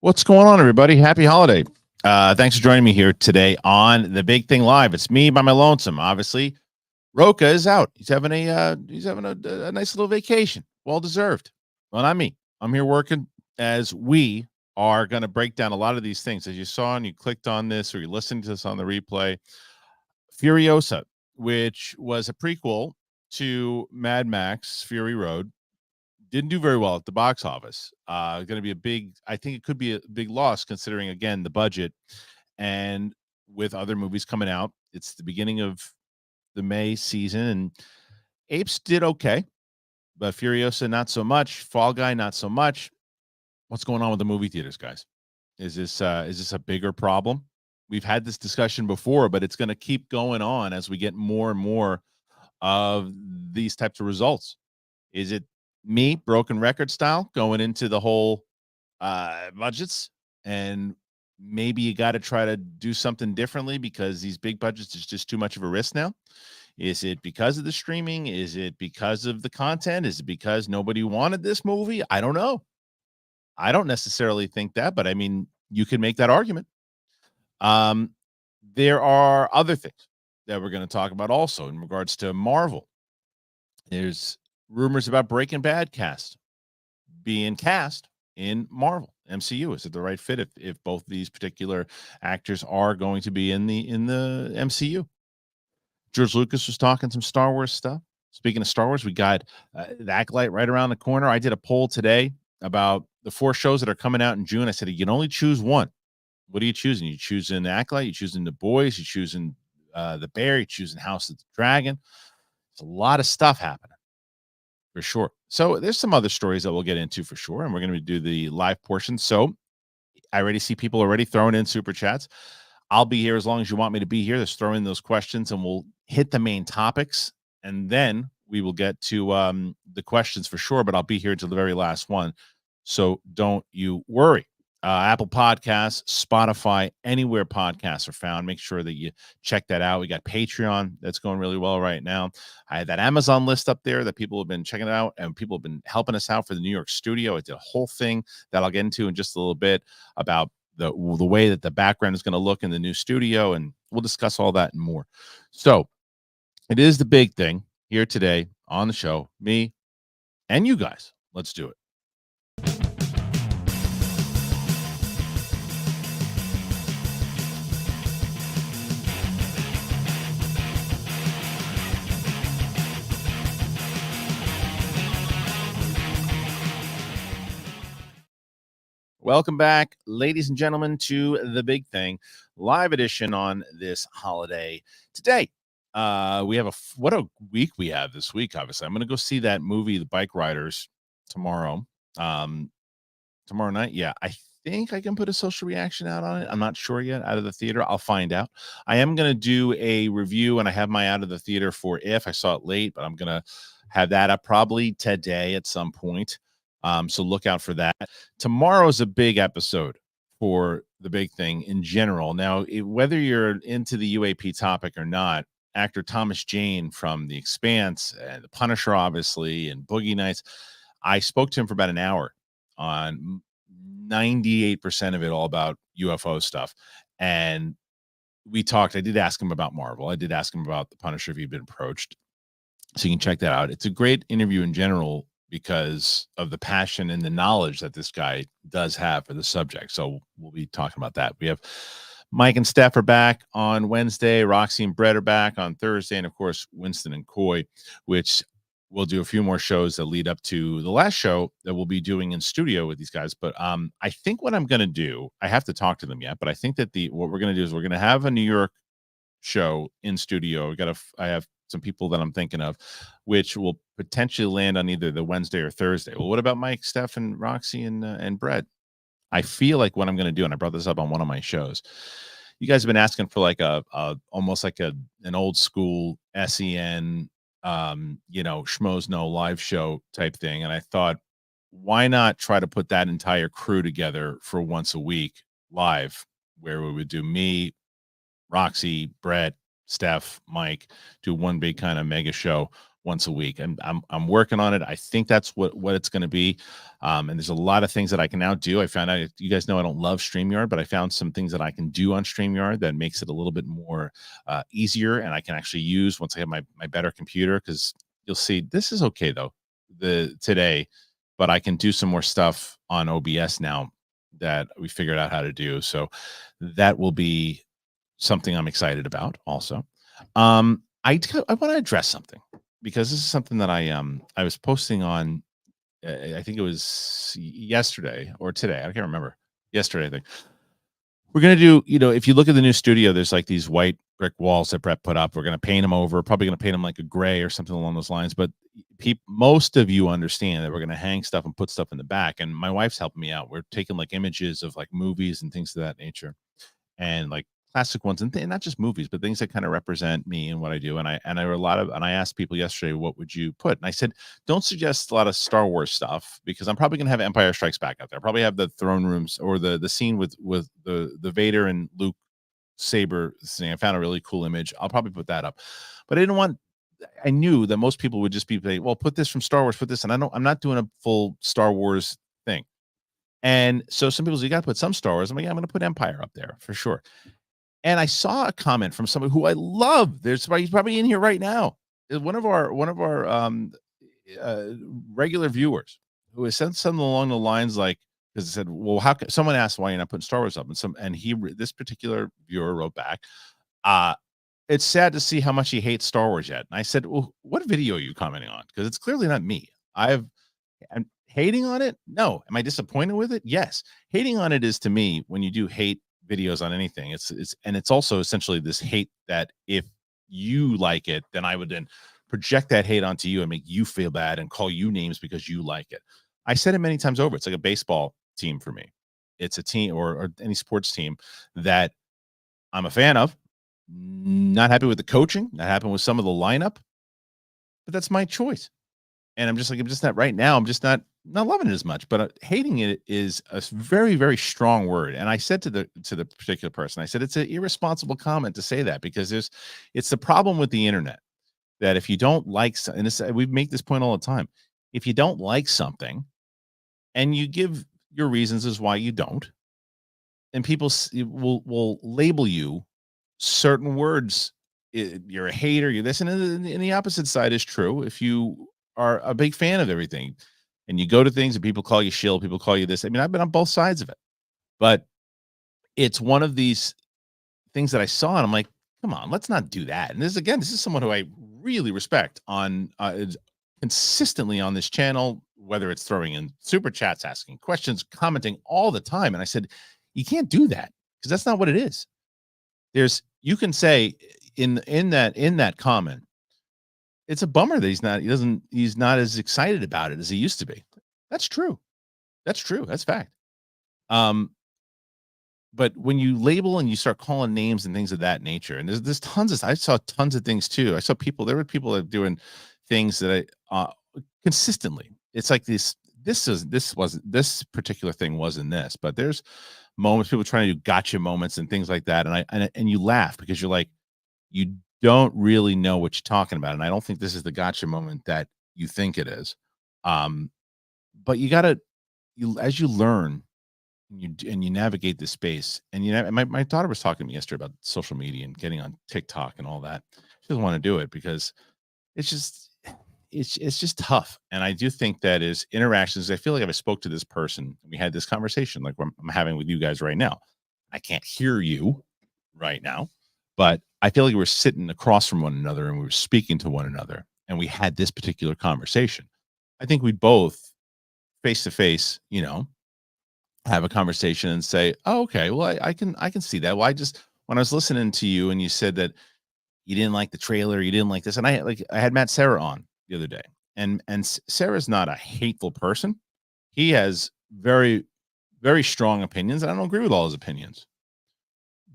What's going on, everybody? Happy holiday. Thanks for joining me here today on The Big Thing Live. It's me by my lonesome. Obviously, Roca is out. He's having a nice little vacation. Well deserved. Well, not me. I'm here working as we are going to break down a lot of these things. As you saw and you clicked on this or you're listening to this on the replay, Furiosa, which was a prequel to Mad Max Fury Road, didn't do very well at the box office. Going to be I think it could be a big loss considering, again, the budget. And with other movies coming out, it's the beginning of the May season, and Apes did okay, but Furiosa not so much. Fall Guy not so much. What's going on with the movie theaters, guys? Is this a bigger problem? We've had this discussion before, but it's going to keep going on as we get more and more of these types of results. Is it me, broken record style, going into the whole budgets, and maybe you got to try to do something differently because these big budgets is just too much of a risk now? Is it because of the streaming? Is it because of the content? Is it because nobody wanted this movie? I don't know. I don't necessarily think that, but I mean, you can make that argument. There are other things that we're going to talk about also in regards to Marvel. There's rumors about Breaking Bad being cast in Marvel MCU. Is it the right fit if both these particular actors are going to be in the MCU? George Lucas was talking some Star Wars stuff. Speaking of Star Wars, we got the Acolyte right around the corner. I did a poll today about the 4 shows that are coming out in June. I said, you can only choose one. What are you choosing? You choosing the Acolyte, you choosing The Boys, you choosing The Bear, you choosing House of the Dragon. There's a lot of stuff happening for sure. So there's some other stories that we'll get into for sure, and we're going to do the live portion. So I already see people already throwing in super chats. I'll be here as long as you want me to be here. Just throw in those questions, and we'll hit the main topics, and then we will get to the questions for sure. But I'll be here until the very last one, so don't you worry. Apple Podcasts, Spotify, anywhere podcasts are found. Make sure that you check that out. We got Patreon that's going really well right now. I had that Amazon list up there that people have been checking out, and people have been helping us out for the New York studio. I did a whole thing that I'll get into in just a little bit about the way that the background is going to look in the new studio, and we'll discuss all that and more. So it is the big thing here today on the show. Me and you guys. Let's do it. Welcome back, ladies and gentlemen, to The Big Thing, live edition on this holiday. Today, we have what a week we have this week, obviously. I'm going to go see that movie, The Bike Riders, tomorrow. Tomorrow night, yeah. I think I can put a social reaction out on it. I'm not sure yet. Out of the theater, I'll find out. I am going to do a review, and I have my out of the theater for If. I saw it late, but I'm going to have that up probably today at some point. So look out for that. Tomorrow's a big episode for The Big Thing in general. Now, whether you're into the UAP topic or not, actor Thomas Jane from The Expanse and The Punisher, obviously, and Boogie Nights, I spoke to him for about an hour on 98% of it all about UFO stuff. And we talked. I did ask him about Marvel. I did ask him about The Punisher if he'd been approached. So you can check that out. It's a great interview in general because of the passion and the knowledge that this guy does have for the subject. So we'll be talking about that. We have Mike and Steph are back on Wednesday. Roxy and Brett are back on Thursday. And of course, Winston and Coy, which we'll do a few more shows that lead up to the last show that we'll be doing in studio with these guys. But I think what I'm going to do, I have to talk to them yet, but I think that what we're going to do is we're going to have a New York show in studio. I have some people that I'm thinking of, which will potentially land on either the Wednesday or Thursday. Well, what about Mike, Steph, and Roxy and Brett? I feel like what I'm going to do, and I brought this up on one of my shows. You guys have been asking for like almost like an old school SEN, Schmoes No live show type thing, and I thought, why not try to put that entire crew together for once a week live, where we would do me, Roxy, Brett, Steph, Mike, do one big kind of mega show once a week. And I'm working on it. I think that's what it's going to be. And there's a lot of things that I can now do. I found out, you guys know I don't love StreamYard, but I found some things that I can do on StreamYard that makes it a little bit more easier, and I can actually use once I have my better computer. Because you'll see this is okay though today, but I can do some more stuff on OBS now that we figured out how to do. So that will be something I'm excited about also. I want to address something, because this is something that I was posting on, I think it was yesterday or today. I can't remember. Yesterday, I think. We're gonna do, if you look at the new studio, there's like these white brick walls that Brett put up. We're gonna paint them over. Probably gonna paint them like a gray or something along those lines. But most of you understand that we're gonna hang stuff and put stuff in the back. And my wife's helping me out. We're taking like images of like movies and things of that nature, and like classic ones, and not just movies, but things that kind of represent me and what I do. And I asked people yesterday, what would you put? And I said, don't suggest a lot of Star Wars stuff, because I'm probably gonna have Empire Strikes Back out there. I'll probably have the throne rooms, or the scene with the Vader and Luke saber thing. I found a really cool image. I'll probably put that up. But I knew that most people would just be saying, well, put this from Star Wars, put this. And I'm not doing a full Star Wars thing. And so some people say, you got to put some Star Wars. I'm like, yeah, I'm going to put Empire up there for sure. And I saw a comment from somebody who I love. There's somebody, he's probably in here right now. One of our uh, regular viewers, who has sent something along the lines like, because it said, well, how can someone asked why you're not putting Star Wars up? This particular viewer wrote back, uh, it's sad to see how much he hates Star Wars yet. And I said, well, what video are you commenting on? Because it's clearly not me. I'm hating on it. No. Am I disappointed with it? Yes. Hating on it is, to me, when you do hate videos on anything, it's also essentially this hate that if you like it, then I would then project that hate onto you and make you feel bad and call you names because you like it. I said it many times over. It's like a baseball team for me. It's a team, or any sports team that I'm a fan of. Not happy with the coaching, not happy with some of the lineup, but that's my choice. And I'm just not right now. I'm just not loving it as much. But hating it is a very, very strong word. And I said to the particular person, I said, it's an irresponsible comment to say that, because it's the problem with the internet, that if you don't like, and we make this point all the time, if you don't like something and you give your reasons as why you don't, and people will label you certain words. You're a hater, you're this, and the opposite side is true. If you are a big fan of everything and you go to things and people call you shill, people call you this. I mean, I've been on both sides of it, but it's one of these things that I saw and I'm like, come on, let's not do that. And this is someone who I really respect on consistently on this channel, whether it's throwing in super chats, asking questions, commenting all the time. And I said, you can't do that, because that's not what it is. You can say in that comment, it's a bummer that he's not as excited about it as he used to be. That's true. That's true. That's fact. But when you label and you start calling names and things of that nature, and there's I saw tons of things too. There were people that are doing things that consistently. It's like this particular thing wasn't this, but there's moments, people trying to do gotcha moments and things like that. And you laugh, because you're like, you don't really know what you're talking about. And I don't think this is the gotcha moment that you think it is. But as you learn and you navigate the space, and my daughter was talking to me yesterday about social media and getting on TikTok and all that. She doesn't want to do it because it's just tough. And I do think that is interactions. I feel like if I spoke to this person, we had this conversation like I'm having with you guys right now. I can't hear you right now, but I feel like we're sitting across from one another and we were speaking to one another and we had this particular conversation. I think we'd both face to face, have a conversation and say, oh, okay, well, I can see that. Well, when I was listening to you and you said that you didn't like the trailer, you didn't like this. And I had Matt Sarah on the other day, and Sarah's not a hateful person. He has very, very strong opinions, and I don't agree with all his opinions.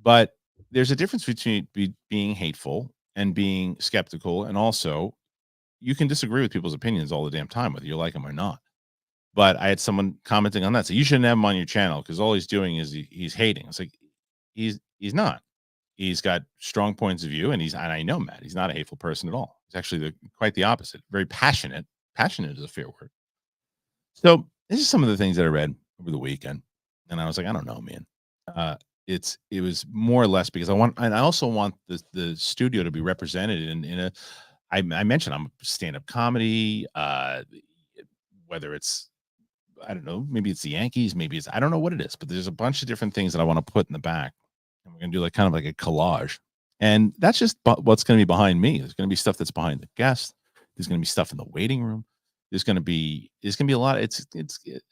But there's a difference between being hateful and being skeptical, and also you can disagree with people's opinions all the damn time, whether you like them or not. But I had someone commenting on that, so you shouldn't have him on your channel because all he's doing is he's hating. It's like he's not. He's got strong points of view, and I know Matt. He's not a hateful person at all. He's actually quite the opposite. Very passionate. Passionate is a fair word. So this is some of the things that I read over the weekend, and I was like, I don't know, man. Uh, it was more or less because I also want the studio to be represented in a. I mentioned I'm stand up comedy. Whether it's I don't know, maybe it's the Yankees, maybe it's I don't know what it is, but there's a bunch of different things that I want to put in the back, and we're gonna do like kind of like a collage, and that's just what's gonna be behind me. There's gonna be stuff that's behind the guest. There's gonna be stuff in the waiting room. There's gonna be a lot. I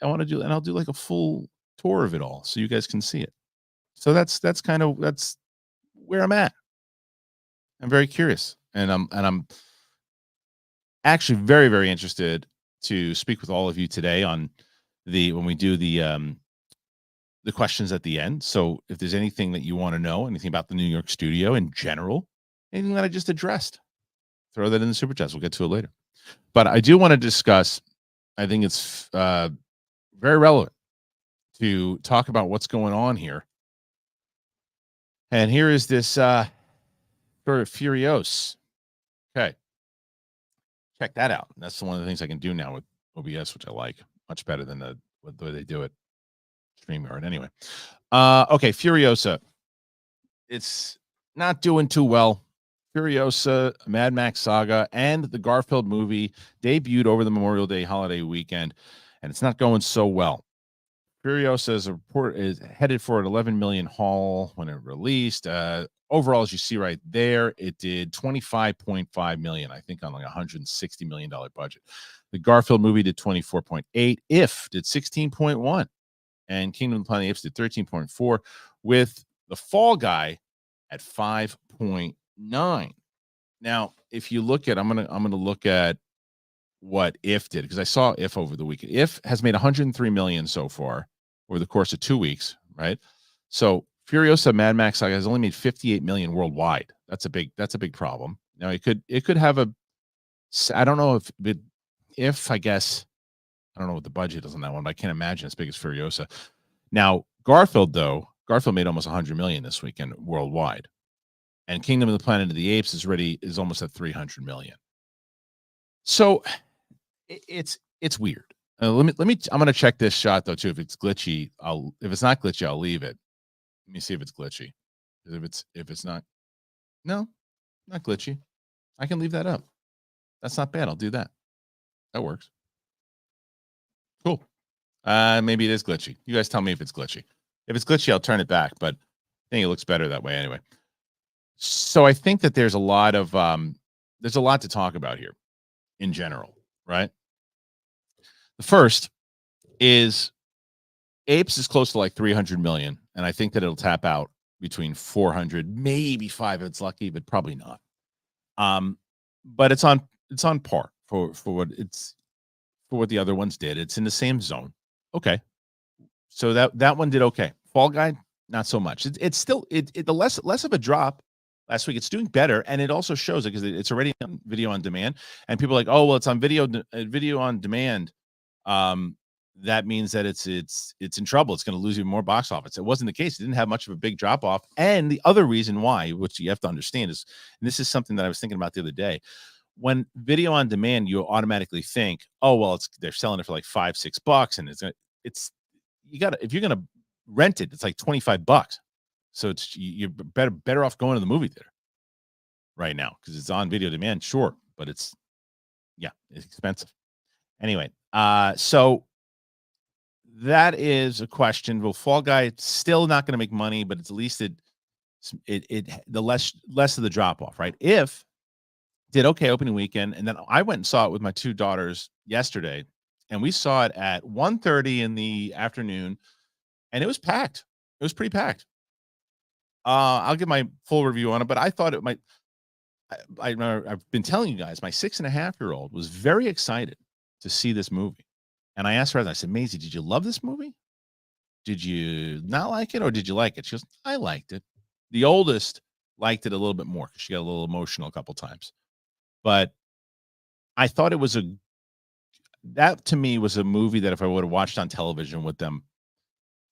want to do, and I'll do like a full tour of it all so you guys can see it. So that's where I'm at. I'm very curious, and I'm actually very very interested to speak with all of you today on the when we do the questions at the end. So if there's anything that you want to know, anything about the New York studio in general, anything that I just addressed, throw that in the super chats. We'll get to it later. But I do want to discuss. I think it's very relevant to talk about what's going on here. And here is this sort of Furiosa. Okay, check that out. That's one of the things I can do now with OBS, which I like much better than the way they do it. StreamYard. Anyway, okay, Furiosa. It's not doing too well. Furiosa, Mad Max Saga, and the Garfield movie debuted over the Memorial Day holiday weekend, and it's not going so well. Furiosa is headed for an 11 million haul when it released. Overall, as you see right there, it did 25.5 million, I think, on like $160 million budget. The Garfield movie did 24.8. If did 16.1, and Kingdom of the Planet of the Apes did 13.4, with The Fall Guy at 5.9. Now, if you look at, I'm gonna look at what If did, because I saw If over the weekend. If has made 103 million so far over the course of 2 weeks, right? So Furiosa Mad Max Saga has only made 58 million worldwide. That's a big problem. Now it could have a, I don't know if I guess I don't know what the budget is on that one, but I can't imagine as big as Furiosa. Now Garfield made almost 100 million this weekend worldwide, and Kingdom of the Planet of the Apes is almost at 300 million. So it's weird. Let me. I'm gonna check this shot though too. If it's glitchy, if it's not glitchy, I'll leave it. Let me see if it's glitchy. If it's not, no, not glitchy. I can leave that up. That's not bad. I'll do that. That works. Cool. Maybe it is glitchy. You guys tell me if it's glitchy. If it's glitchy, I'll turn it back. But I think it looks better that way anyway. So I think that there's a lot to talk about here in general, right? The first is Apes is close to like 300 million, and I think that it'll tap out between 400, maybe 5 if it's lucky, but probably not. But it's on par for what the other ones did. It's in the same zone. Okay. So that one did okay. Fall Guy, not so much. It's still the less of a drop last week. It's doing better, and it also shows it because it's already on video on demand, and people are like, oh well, it's on video on demand. That means that it's in trouble. It's going to lose even more box office. It wasn't the case. It didn't have much of a big drop off. And the other reason why, which you have to understand, is, and this is something that I was thinking about the other day, when video on demand, you automatically think, oh well, they're selling it for like $5-6, and if you're gonna rent it, it's like $25. So you're better off going to the movie theater right now because it's on video demand, sure, but it's expensive. Anyway, so that is a question. Well, Fall Guy still not going to make money, but it's at least the less of the drop off, right? If did okay opening weekend, and then I went and saw it with my 2 daughters yesterday, and we saw it at 1:30 in the afternoon, and it was packed. It was pretty packed. I'll give my full review on it, but I thought it might. I've been telling you guys, my 6.5-year-old was very excited to see this movie. And I asked her, I said, Maisie, did you love this movie? Did you not like it, or did you like it? She goes, I liked it. The oldest liked it a little bit more because she got a little emotional a couple times. But I thought that to me was a movie that if I would have watched on television with them,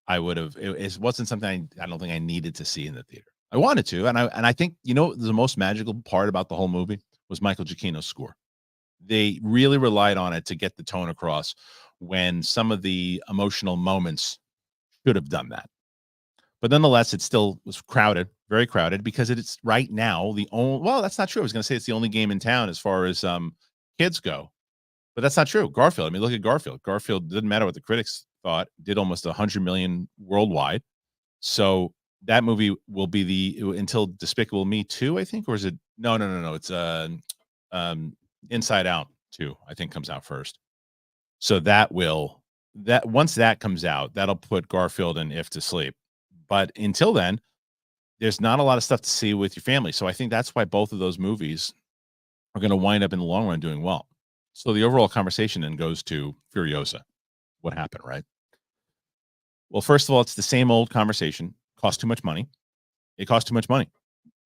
I would have. It wasn't something I don't think I needed to see in the theater. I wanted to, and I think the most magical part about the whole movie was Michael Giacchino's score. They really relied on it to get the tone across when some of the emotional moments should have done that. But nonetheless, it still was crowded, very crowded, because it's right now the only. Well, that's not true. I was going to say it's the only game in town as far as kids go, but that's not true. Garfield. I mean, look at Garfield. Garfield didn't matter what the critics thought. Did almost 100 million worldwide. So that movie will be until Despicable Me 2, I think, or is it? No, no, no, no. It's Inside Out 2, I think, comes out first. So that once that comes out, that'll put Garfield and If to sleep. But until then, there's not a lot of stuff to see with your family. So I think that's why both of those movies are going to wind up in the long run doing well. So the overall conversation then goes to Furiosa. What happened, right? Well, first of all, it's the same old conversation. Cost too much money. It costs too much money.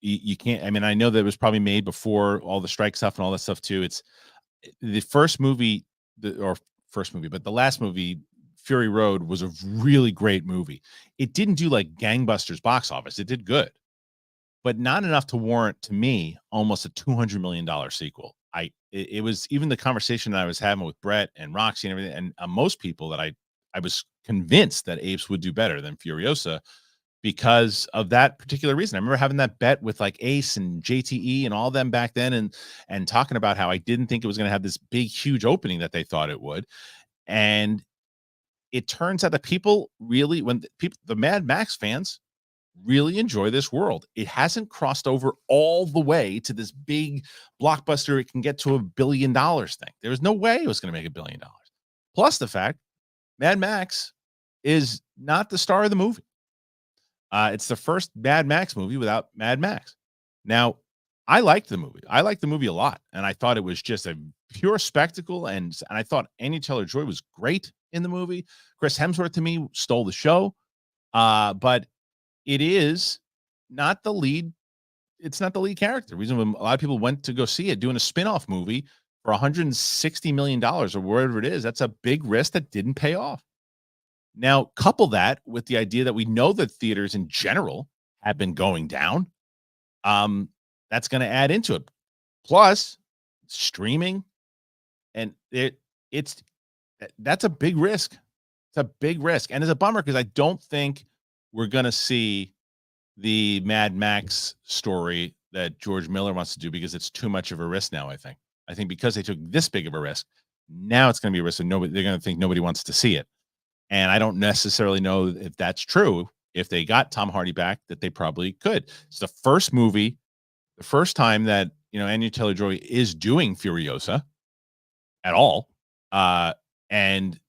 You can't. I mean, I know that it was probably made before all the strike stuff and all that stuff too. It's the first movie, but the last movie, Fury Road, was a really great movie. It didn't do like gangbusters box office. It did good, but not enough to warrant, to me, almost a $200 million sequel. It was even the conversation that I was having with Brett and Roxy and everything, and most people that I was convinced that Apes would do better than Furiosa because of that particular reason. I remember having that bet with like Ace and JTE and all them back then, and talking about how I didn't think it was going to have this big, huge opening that they thought it would. And it turns out that people really, the Mad Max fans really enjoy this world. It hasn't crossed over all the way to this big blockbuster. It can get to $1 billion thing. There was no way it was going to make $1 billion. Plus the fact Mad Max is not the star of the movie. It's the first Mad Max movie without Mad Max. Now, I liked the movie. I liked the movie a lot, and I thought it was just a pure spectacle. And I thought Anya Taylor-Joy was great in the movie. Chris Hemsworth, to me, stole the show. But it is not the lead. It's not the lead character. The reason a lot of people went to go see it, doing a spin-off movie for $160 million or whatever it is, that's a big risk that didn't pay off. Now, couple that with the idea that we know that theaters in general have been going down. That's going to add into it. Plus, streaming, and that's a big risk. It's a big risk, and it's a bummer because I don't think we're going to see the Mad Max story that George Miller wants to do because it's too much of a risk now. I think because they took this big of a risk, now it's going to be a risk, and they're going to think nobody wants to see it. And I don't necessarily know if that's true. If they got Tom Hardy back, that they probably could. It's the first movie, the first time that Anya Taylor-Joy is doing Furiosa at all, and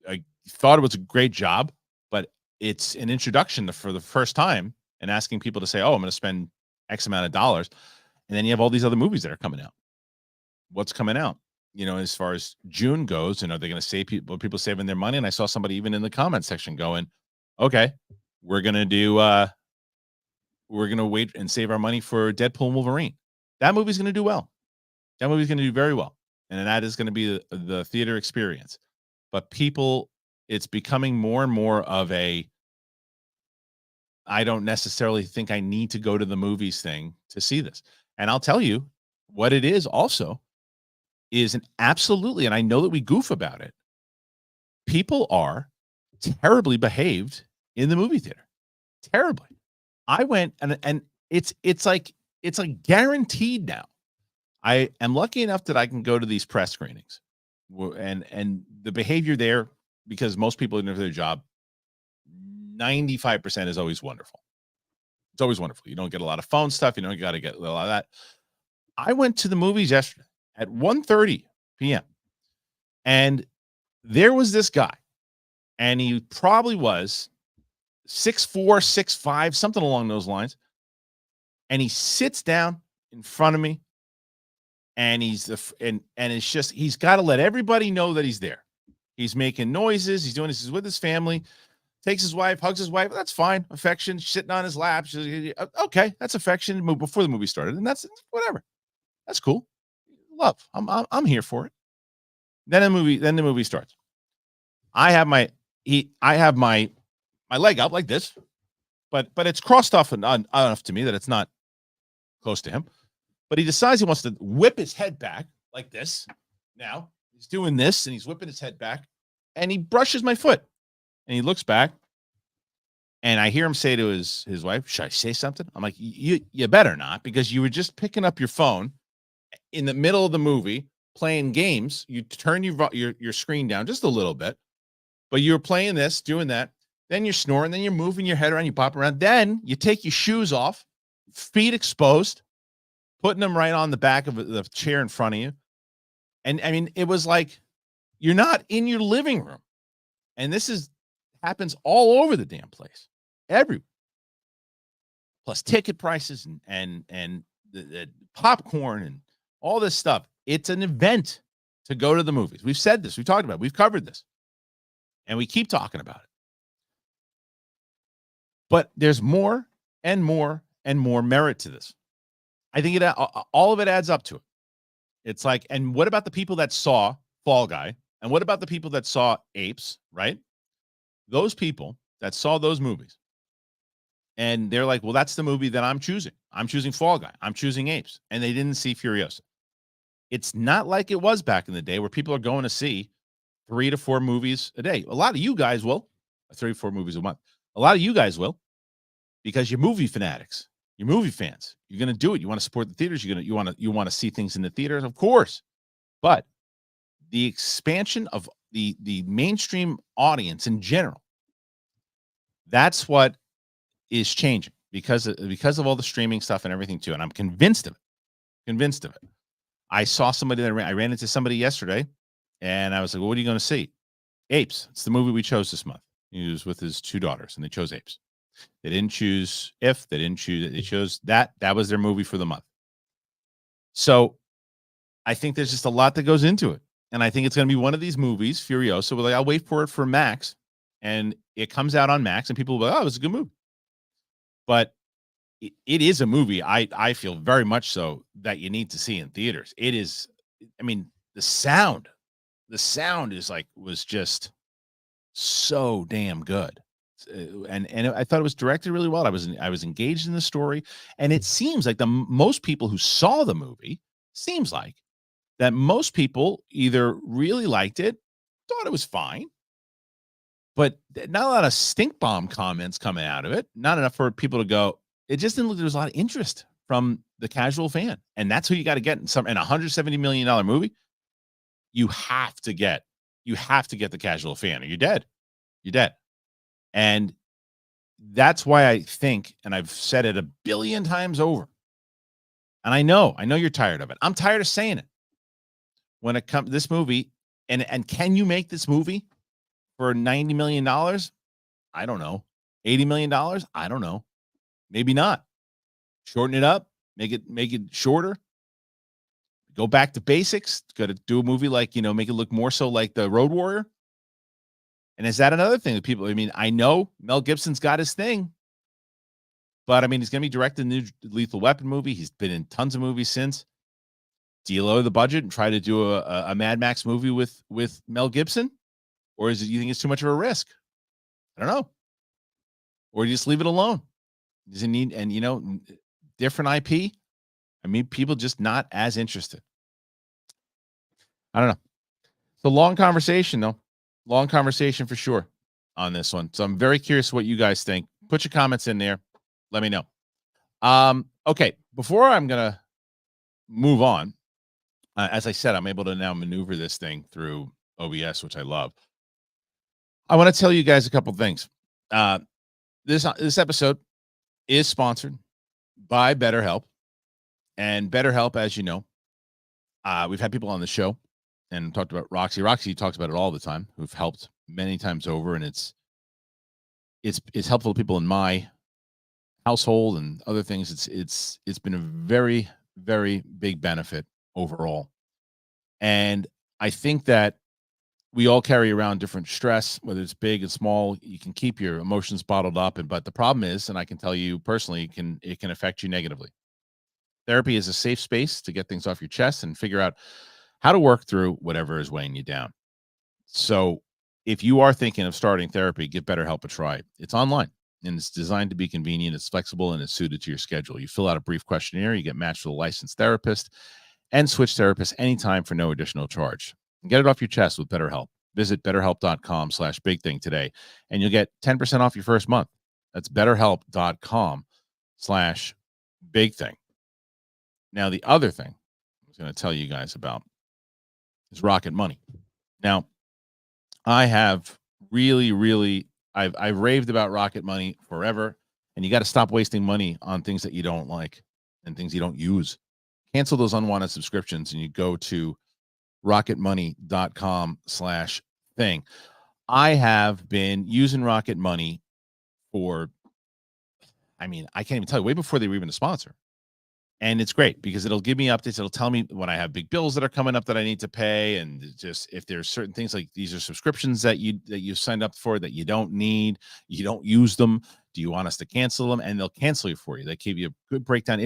I thought it was a great job. But it's an introduction for the first time, and asking people to say, "Oh, I'm going to spend X amount of dollars," and then you have all these other movies that are coming out. What's coming out? As far as June goes, are they going to save people saving their money? And I saw somebody even in the comment section going, okay, we're going to wait and save our money for Deadpool and Wolverine. That movie's going to do well. That movie's going to do very well. And that is going to be the theater experience. But people, it's becoming more and more of I don't necessarily think I need to go to the movies thing to see this. And I'll tell you what it is also. Is an absolutely, and I know that we goof about it, people are terribly behaved in the movie theater. Terribly. I went and it's like guaranteed now. I am lucky enough that I can go to these press screenings, and the behavior there, because most people in their job, 95% is always wonderful. It's always wonderful. You don't get a lot of phone stuff. You don't got to get a lot of that. I went to the movies yesterday at 1:30 p.m. and there was this guy, and he probably was 6'4", 6'5", something along those lines. And he sits down in front of me, and it's just, he's got to let everybody know that he's there. He's making noises. He's doing this. He's with his family. Takes his wife, hugs his wife. That's fine. Affection, sitting on his lap. Okay, that's affection. Before the movie started, and that's whatever. That's cool. Love. I'm here for it. Then the movie starts. I have my leg up like this, but it's crossed off enough to me that it's not close to him. But he decides he wants to whip his head back like this. Now he's doing this and he's whipping his head back, and he brushes my foot, and he looks back, and I hear him say to his wife, "Should I say something?" I'm like, you better not, because you were just picking up your phone in the middle of the movie playing games. You turn your screen down just a little bit, but you're playing this, doing that. Then you're snoring. Then you're moving your head around. You pop around. Then you take your shoes off, feet exposed, putting them right on the back of the chair in front of you. And I mean, it was like you're not in your living room, and this happens all over the damn place, everywhere. Plus ticket prices and the popcorn and all this stuff. It's an event to go to the movies. We've said this. We've talked about it. We've covered this. And we keep talking about it. But there's more and more and more merit to this. I think all of it adds up to it. It's like, and what about the people that saw Fall Guy? And what about the people that saw Apes, right? Those people that saw those movies. And they're like, well, that's the movie that I'm choosing. I'm choosing Fall Guy. I'm choosing Apes. And they didn't see Furiosa. It's not like it was back in the day where people are going to see 3 to 4 movies a day. A lot of you guys will. 3 to 4 movies a month. A lot of you guys will, because you're movie fanatics. You're movie fans. You're going to do it. You want to support the theaters. You want to see things in the theaters, of course. But the expansion of the mainstream audience in general, that's what is changing because of all the streaming stuff and everything too. And I'm convinced of it. I saw somebody that I ran into somebody yesterday, and I was like, well, what are you going to see? Apes. It's the movie we chose this month. He was with his 2 daughters, and they chose Apes. They didn't choose If. They didn't choose it. They chose that. That was their movie for the month. So I think there's just a lot that goes into it. And I think it's going to be one of these movies, Furiosa. So I'll wait for it for Max, and it comes out on Max, and people will be like, oh, it's a good movie. But it is a movie, I feel very much so, that you need to see in theaters. It is, I mean, the sound was just so damn good. And I thought it was directed really well. I was engaged in the story, and it seems like most people who saw the movie, seems like that most people either really liked it, thought it was fine, but not a lot of stink bomb comments coming out of it. Not enough for people to go, it just didn't look, there was a lot of interest from the casual fan. And that's who you got to get in a $170 million movie. You have to get the casual fan, or you're dead. You're dead. And that's why I think, and I've said it a billion times over, and I know you're tired of it. I'm tired of saying it. When it comes this movie, and can you make this movie for $90 million? I don't know. $80 million? I don't know. Maybe not. Shorten it up. Make it shorter. Go back to basics. Got to do a movie like, make it look more so like the Road Warrior. And is that another thing that people, I know Mel Gibson's got his thing, but he's going to be directing the new Lethal Weapon movie. He's been in tons of movies since. Do you lower the budget and try to do a Mad Max movie with Mel Gibson? Or is it, you think it's too much of a risk? I don't know. Or do you just leave it alone? Does it need, different IP? People just not as interested. I don't know. It's a long conversation, though. Long conversation for sure on this one. So I'm very curious what you guys think. Put your comments in there. Let me know. Okay. Before I'm going to move on, as I said, I'm able to now maneuver this thing through OBS, which I love. I want to tell you guys a couple things. This episode is sponsored by BetterHelp. And BetterHelp, as you know, we've had people on the show and talked about Roxy. Roxy talks about it all the time, who've helped many times over, and it's helpful to people in my household and other things. It's been a very, very big benefit overall. And I think that we all carry around different stress, whether it's big and small. You can keep your emotions bottled up, but the problem is, and I can tell you personally, it can affect you negatively. Therapy is a safe space to get things off your chest and figure out how to work through whatever is weighing you down. So if you are thinking of starting therapy, give BetterHelp a try. It's online. and it's designed to be convenient. It's flexible and it's suited to your schedule. You fill out a brief questionnaire, you get matched with a licensed therapist, and switch therapists anytime for no additional charge. And get it off your chest with BetterHelp. Visit betterhelp.com/big thing today, and you'll get 10% off your first month. That's betterhelp.com/big thing. Now, the other thing I was going to tell you guys about is Rocket Money. Now, I have I've raved about Rocket Money forever, and you got to stop wasting money on things that you don't like and things you don't use. Cancel those unwanted subscriptions, and you go to rocketmoney.com/thing. I have been using Rocket Money for, I can't even tell you, way before they were even a sponsor. And it's great because it'll give me updates. It'll tell me when I have big bills that are coming up that I need to pay, and just if there's certain things like these are subscriptions that you signed up for that you don't need, you don't use them. Do you want us to cancel them? And they'll cancel you for you. They give you a good breakdown.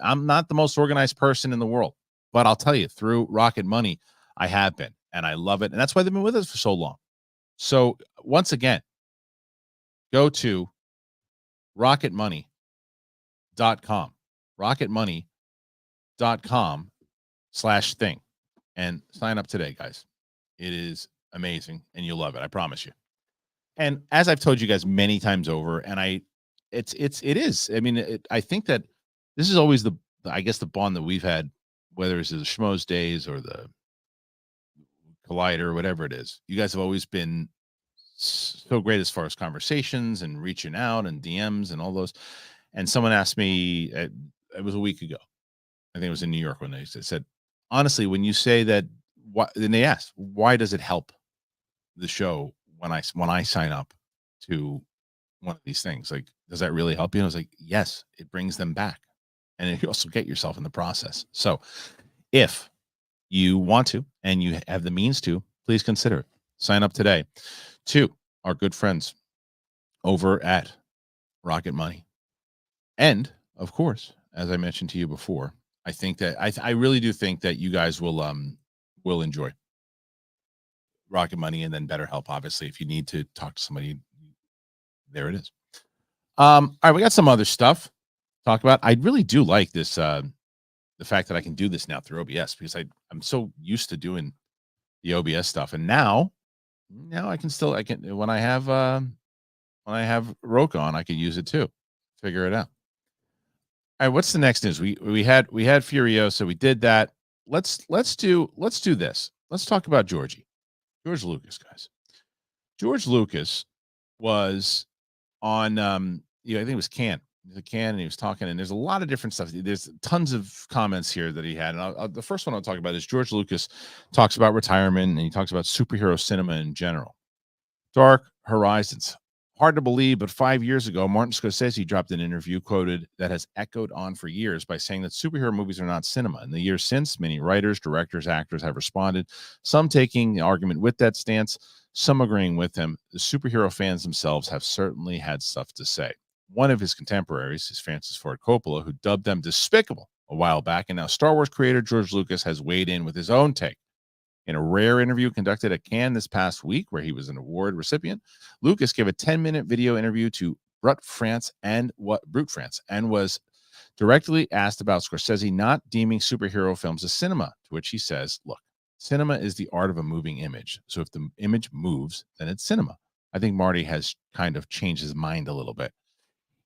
I'm not the most organized person in the world, but I'll tell you, through Rocket Money, I have been, and I love it, and that's why they've been with us for so long. So once again, go to rocketmoney.com. rocketmoney.com/thing and sign up today, guys. It is amazing and you'll love it. I promise you. And as I've told you guys many times over, and it is. I think that this is always the bond that we've had, whether it's the Schmoes days or the Collider, whatever it is. You guys have always been so great as far as conversations and reaching out and DMs and all those. And someone asked me, it was a week ago, I think it was in New York, when they said, honestly, when you say that, then they asked, why does it help the show when I sign up to one of these things? Like, does that really help you? And I was like, yes, it brings them back. And you also get yourself in the process. So if you want to, and you have the means to, please consider it. Sign up today to our good friends over at Rocket Money. And of course, as I mentioned to you before, I think that I really do think that you guys will enjoy Rocket Money, and then BetterHelp. Obviously, if you need to talk to somebody, there it is. All right, we got some other stuff to talk about. I really do like this, the fact that I can do this now through OBS, because I'm so used to doing the OBS stuff, and now I can when I have Roku on, I can use it too. Figure it out. All right, what's the next news? We had Furiosa. We did that. Let's do this. Let's talk about George Lucas, guys. George Lucas was on I think it was Canne. Canne, and he was talking, and there's a lot of different stuff. There's tons of comments here that he had, and the first one I'll talk about is George Lucas talks about retirement, and he talks about superhero cinema in general. Dark Horizons. Hard to believe, but 5 years ago, Martin Scorsese dropped an interview quoted that has echoed on for years by saying that superhero movies are not cinema. In the years since, many writers, directors, actors have responded, some taking the argument with that stance, some agreeing with him. The superhero fans themselves have certainly had stuff to say. One of his contemporaries is Francis Ford Coppola, who dubbed them despicable a while back, and now Star Wars creator George Lucas has weighed in with his own take. In a rare interview conducted at Cannes this past week, where he was an award recipient, Lucas gave a 10-minute video interview to Brute France and was directly asked about Scorsese not deeming superhero films as cinema, to which he says, look, cinema is the art of a moving image. So if the image moves, then it's cinema. I think Marty has kind of changed his mind a little bit.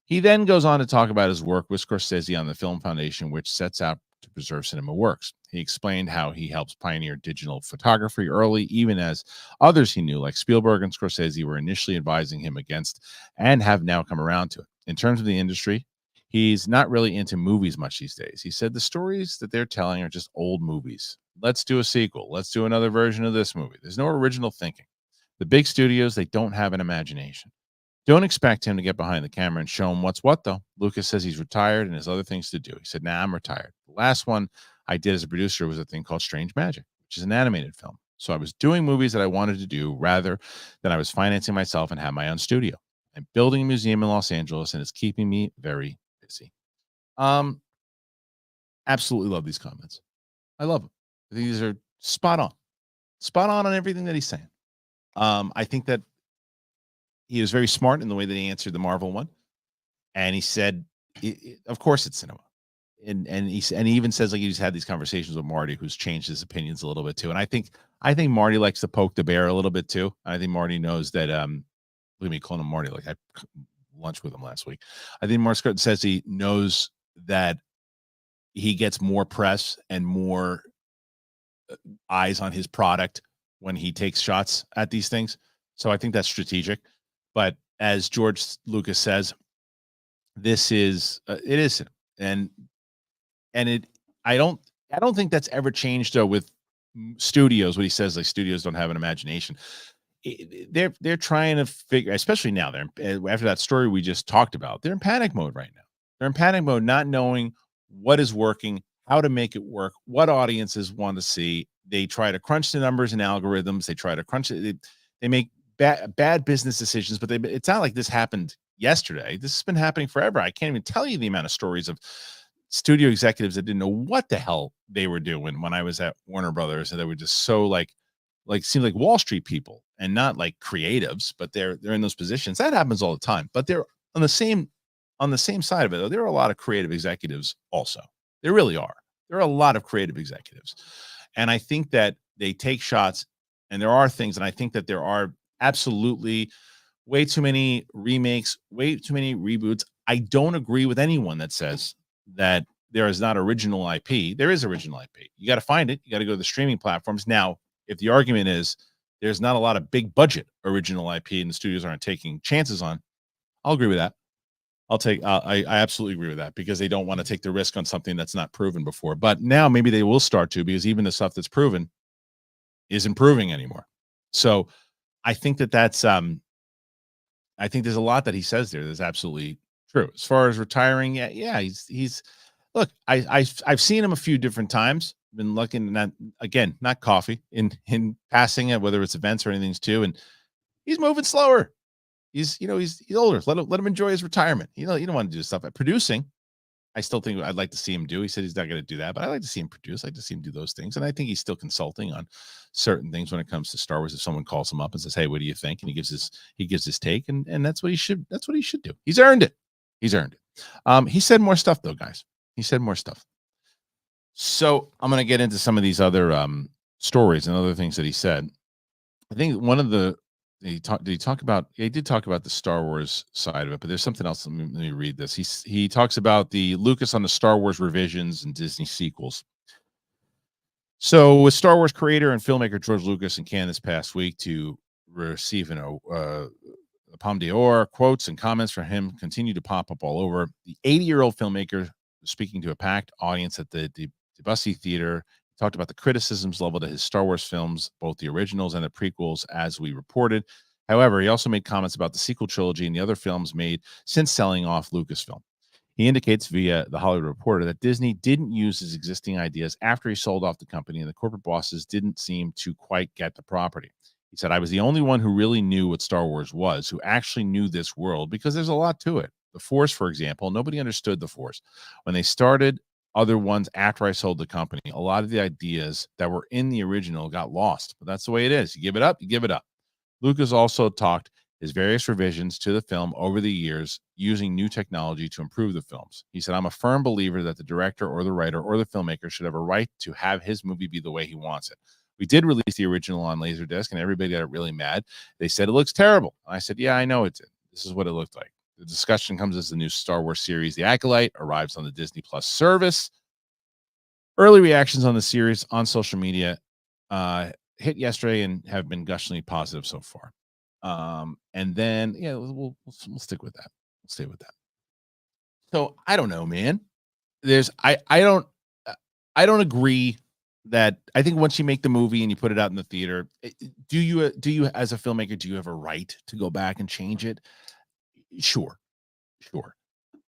He then goes on to talk about his work with Scorsese on the Film Foundation, which sets out to preserve cinema works. He explained how he helps pioneer digital photography early, even as others he knew, like Spielberg and Scorsese, were initially advising him against and have now come around to it. In terms of the industry, he's not really into movies much these days. He said the stories that they're telling are just old movies. Let's do a sequel. Let's do another version of this movie. There's no original thinking. The big studios, they don't have an imagination. Don't expect him to get behind the camera and show him what's what, though. Lucas says he's retired and has other things to do. He said, nah, I'm retired. The last one I did as a producer was a thing called Strange Magic, which is an animated film. So I was doing movies that I wanted to do rather than I was financing myself and have my own studio. I'm building a museum in Los Angeles, and it's keeping me very busy. Absolutely love these comments. I love them. I think these are spot on on everything that he's saying. I think that he was very smart in the way that he answered the Marvel one, and he said, "Of course it's cinema." And he even says like he's had these conversations with Marty, who's changed his opinions a little bit too. And I think Marty likes to poke the bear a little bit too. I think Marty knows that. Believe me, calling him Marty, like I lunch with him last week. I think Mark Scott says he knows that he gets more press and more eyes on his product when he takes shots at these things. So I think that's strategic. But as George Lucas says, this is it is, and it I don't think that's ever changed though with studios. What he says, like studios don't have an imagination. They're trying to figure, especially now. They're after that story we just talked about. They're in panic mode right now. They're in panic mode, not knowing what is working, how to make it work, what audiences want to see. They try to crunch the numbers and algorithms. They try to crunch it. They make bad business decisions, but it's not like this happened yesterday. This has been happening forever. I can't even tell you the amount of stories of studio executives that didn't know what the hell they were doing when I was at Warner Brothers, and they were just so like seem like Wall Street people and not like creatives, but they're in those positions. That happens all the time. But they're on the same side of it, though, there are a lot of creative executives also. There really are. There are a lot of creative executives. And I think that they take shots, and there are things, and I think that there are absolutely way too many remakes, way too many reboots. I don't agree with anyone that says that there is not original IP. There is original IP. You got to find it. You got to go to the streaming platforms. Now, if the argument is there's not a lot of big budget original IP and the studios aren't taking chances on, I'll agree with that. I absolutely agree with that, because they don't want to take the risk on something that's not proven before. But now maybe they will start to, because even the stuff that's proven isn't proving anymore. So I think that's I think there's a lot that he says there that's absolutely true. As far as retiring, yeah, he's look, I've seen him a few different times. Been looking at, again, not coffee in passing at whether it's events or anything too, and he's moving slower. He's older. Let him enjoy his retirement. You don't want to do stuff at producing. I still think I'd like to see him do. He said he's not going to do that, but I like to see him produce. I like to see him do those things, and I think he's still consulting on certain things when it comes to Star Wars. If someone calls him up and says, "Hey, what do you think?" and he gives his take, and that's what he should do. He's earned it. He's earned it. He said more stuff though, guys. He said more stuff. So I'm going to get into some of these other stories and other things that he said. I think one of the he did talk about the Star Wars side of it, but there's something else. Let me read this. He talks about the Lucas on the Star Wars revisions and Disney sequels. So with Star Wars creator and filmmaker George Lucas in Cannes this past week to receive a Palme d'Or, quotes and comments from him continue to pop up all over. The 80-year-old filmmaker speaking to a packed audience at the Debussy Theater talked about the criticisms leveled at his Star Wars films, both the originals and the prequels, as we reported. However, he also made comments about the sequel trilogy and the other films made since selling off Lucasfilm. He indicates via the Hollywood Reporter that Disney didn't use his existing ideas after he sold off the company, and the corporate bosses didn't seem to quite get the property. He said, "I was the only one who really knew what Star Wars was, who actually knew this world, because there's a lot to it. The Force, for example, nobody understood the Force. When they started other ones after I sold the company, a lot of the ideas that were in the original got lost. But that's the way it is. You give it up, you give it up." Lucas also talked his various revisions to the film over the years using new technology to improve the films. He said, "I'm a firm believer that the director or the writer or the filmmaker should have a right to have his movie be the way he wants it. We did release the original on Laserdisc, and everybody got really mad. They said it looks terrible." I said, "Yeah, I know it did. This is what it looked like." The discussion comes as the new Star Wars series, The Acolyte, arrives on the Disney Plus service. Early reactions on the series on social media hit yesterday and have been gushingly positive so far. And then, yeah, we'll stick with that. We'll stay with that. So I don't know, man. I don't agree that I think once you make the movie and you put it out in the theater, do you as a filmmaker, do you have a right to go back and change it? Sure. Sure.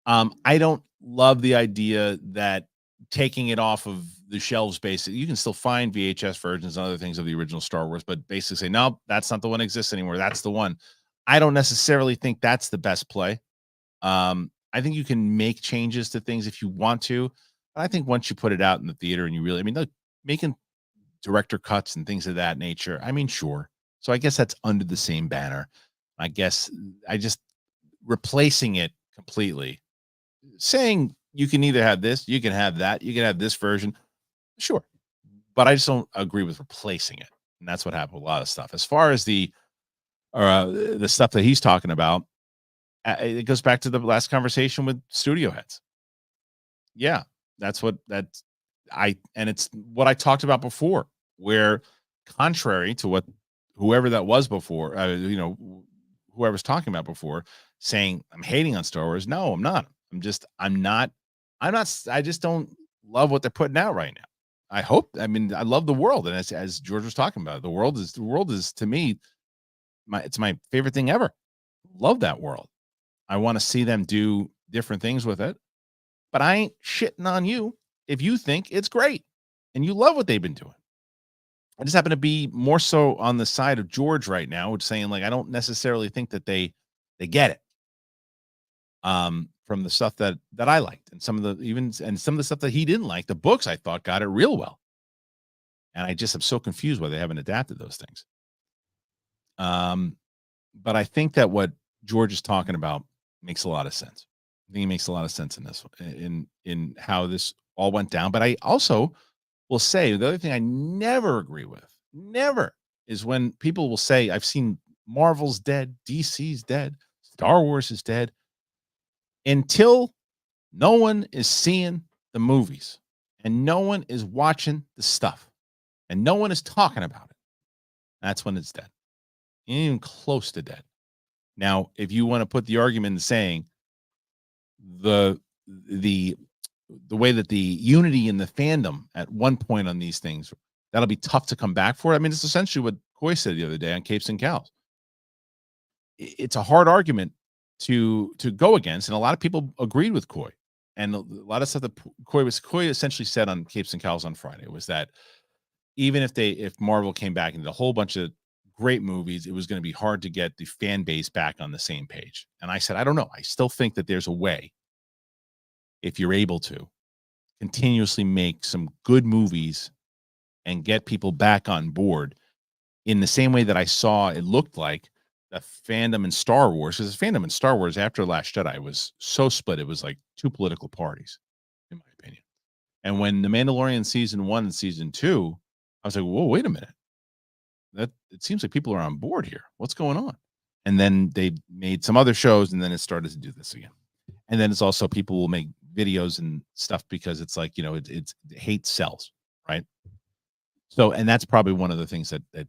I don't love the idea that taking it off of the shelves, basically, you can still find VHS versions and other things of the original Star Wars, but basically say, no, that's not the one that exists anymore. That's the one. I don't necessarily think that's the best play. I think you can make changes to things if you want to. But I think once you put it out in the theater and you really, I mean, look, making director cuts and things of that nature, I mean, sure. So I guess that's under the same banner. I guess I just replacing it completely, saying you can either have this, you can have that, you can have this version. Sure. But I just don't agree with replacing it. And that's what happened with a lot of stuff. As far as the stuff that he's talking about, it goes back to the last conversation with studio heads. Yeah, that's and it's what I talked about before, where contrary to what whoever that was before, whoever's talking about before, saying I'm hating on Star Wars. No, I'm not. I just don't love what they're putting out right now. I love the world, and as George was talking about, the world is to me it's my favorite thing ever. Love that world. I want to see them do different things with it, but I ain't shitting on you if you think it's great and you love what they've been doing. I just happen to be more so on the side of George right now, which saying like I don't necessarily think that they get it from the stuff that I liked, and some of the stuff that he didn't like. The books I thought got it real well, and I just am so confused why they haven't adapted those things. Um, but I think that what George is talking about makes a lot of sense. I think it makes a lot of sense in this in how this all went down. But I also will say the other thing I never agree with, never, is when people will say, I've seen Marvel's dead, DC's dead, Star Wars is dead, until no one is seeing the movies and no one is watching the stuff and no one is talking about it. That's when it's dead. Ain't even close to dead. Now, if you want to put the argument in saying the the way that the unity in the fandom at one point on these things, that'll be tough to come back for. I mean, it's essentially what Coy said the other day on Capes and Cows. It's a hard argument to go against, and a lot of people agreed with Coy. And a lot of stuff that Coy essentially said on Capes and Cows on Friday was that even if Marvel came back and did a whole bunch of great movies, it was going to be hard to get the fan base back on the same page. And I said, I don't know. I still think that there's a way, if you're able to continuously make some good movies and get people back on board in the same way that I saw it looked like the fandom in Star Wars. Because the fandom in Star Wars after Last Jedi was so split, it was like two political parties, in my opinion. And when The Mandalorian season 1 and season 2, I was like, whoa, wait a minute. That it seems like people are on board here. What's going on? And then they made some other shows, and then it started to do this again. And then it's also people will make videos and stuff because it's like, it's hate sells, right? So, and that's probably one of the things that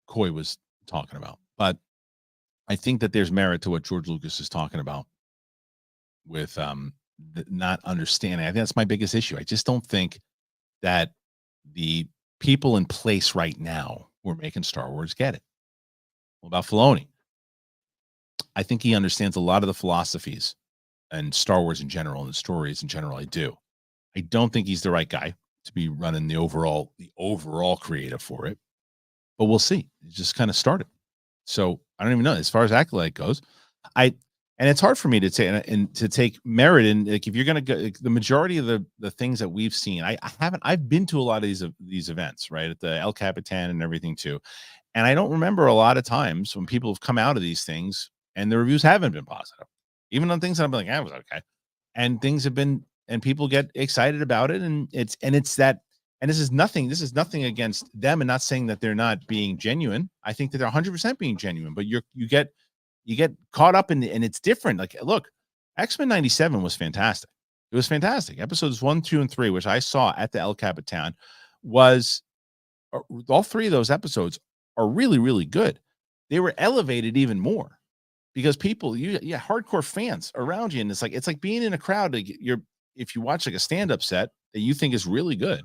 Coy was talking about. But I think that there's merit to what George Lucas is talking about with not understanding. I think that's my biggest issue. I just don't think that the people in place right now who are making Star Wars get it. What about Filoni? I think he understands a lot of the philosophies and Star Wars in general and the stories in general. I do. I don't think he's the right guy to be running the overall creative for it, but we'll see. It just kind of started. So I don't even know as far as Acolyte goes. And it's hard for me to say and to take merit in, like, if you're going to go, like, the majority of the things that we've seen, I've been to a lot of these events, right, at the El Capitan and everything too. And I don't remember a lot of times when people have come out of these things and the reviews haven't been positive, even on things that I'm like, I was okay. And things have been, and people get excited about it. And it's that, and this is nothing against them and not saying that they're not being genuine. I think that they're 100% being genuine, but you get caught up in and it's different. Like, look, X-Men 97 was fantastic. It was fantastic. Episodes 1, 2, and 3, which I saw at the El Capitan, was all three of those episodes are really, really good. They were elevated even more because people, hardcore fans around you, and it's like being in a crowd. Like, if you watch like a stand-up set that you think is really good,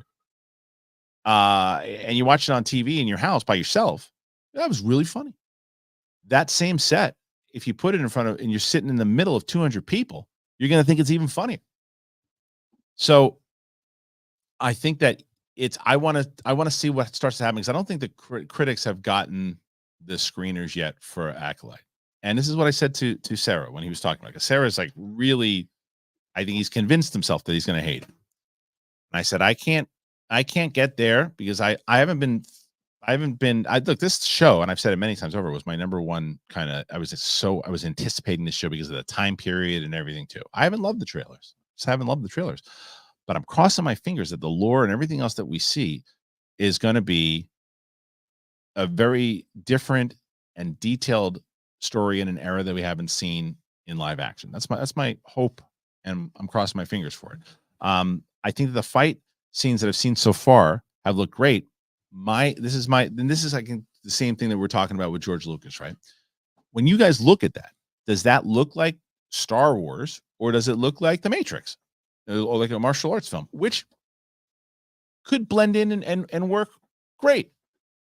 and you watch it on TV in your house by yourself, that was really funny. That same set, if you put it in front of, and you're sitting in the middle of 200 people, you're going to think it's even funnier. So I think that I want to see what starts to happen, because I don't think the critics have gotten the screeners yet for Acolyte. And this is what I said to Sarah when he was talking about it. Sarah's like, really, I think he's convinced himself that he's going to hate it. And I said, I can't get there because I haven't been I haven't been. I look this show, and I've said it many times over. Was my number one kind of. I was anticipating this show because of the time period and everything too. I haven't loved the trailers. Just haven't loved the trailers, but I'm crossing my fingers that the lore and everything else that we see is going to be a very different and detailed story in an era that we haven't seen in live action. That's my hope, and I'm crossing my fingers for it. I think that the fight scenes that I've seen so far have looked great. This is like the same thing that we're talking about with George Lucas, right? When you guys look at that, does that look like Star Wars or does it look like The Matrix or like a martial arts film, which could blend in and work great?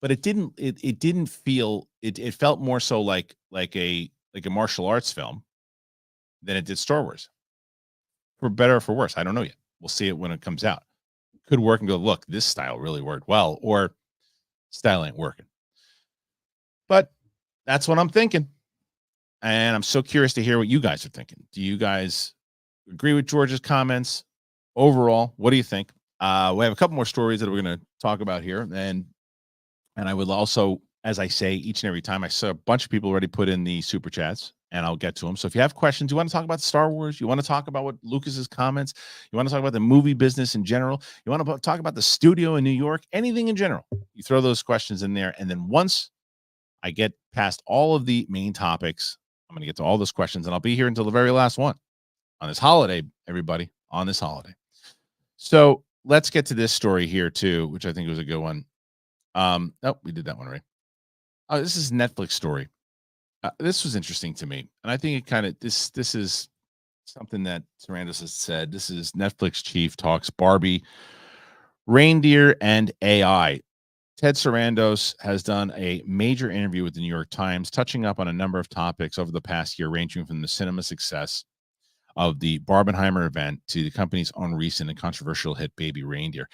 But it didn't feel it felt more so like a martial arts film than it did Star Wars. For better or for worse, I don't know yet. We'll see it when it comes out. Could work and go, look, this style really worked well, or style ain't working. But that's what I'm thinking. And I'm so curious to hear what you guys are thinking. Do you guys agree with George's comments? Overall, what do you think? We have a couple more stories that we're going to talk about here, and I would also, as I say each and every time, I saw a bunch of people already put in the super chats, and I'll get to them. So if you have questions, you want to talk about Star Wars, you want to talk about what Lucas's comments, you want to talk about the movie business in general, you want to talk about the studio in New York, anything in general, you throw those questions in there. And then once I get past all of the main topics, I'm going to get to all those questions, and I'll be here until the very last one on this holiday, everybody, on this holiday. So let's get to this story here too, which I think was a good one. Oh, we did that one right. Oh, this is a Netflix story. This was interesting to me, and I think it kind of this is something that Sarandos has said. This is Netflix chief talks Barbie, reindeer, and AI. Ted Sarandos has done a major interview with the New York Times, touching up on a number of topics over the past year, ranging from the cinema success of the Barbenheimer event to the company's own recent and controversial hit Baby Reindeer.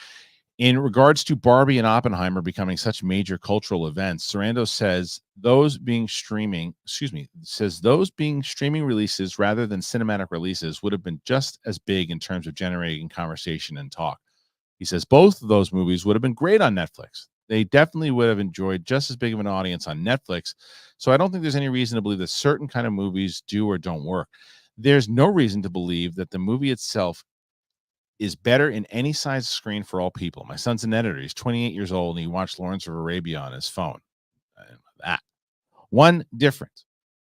In regards to Barbie and Oppenheimer becoming such major cultural events, Sarandos says those being streaming releases rather than cinematic releases would have been just as big in terms of generating conversation and talk. He says both of those movies would have been great on Netflix. They definitely would have enjoyed just as big of an audience on Netflix. So I don't think there's any reason to believe that certain kind of movies do or don't work. There's no reason to believe that the movie itself is better in any size screen for all people. My son's an editor. He's 28 years old, and he watched Lawrence of Arabia on his phone. That one difference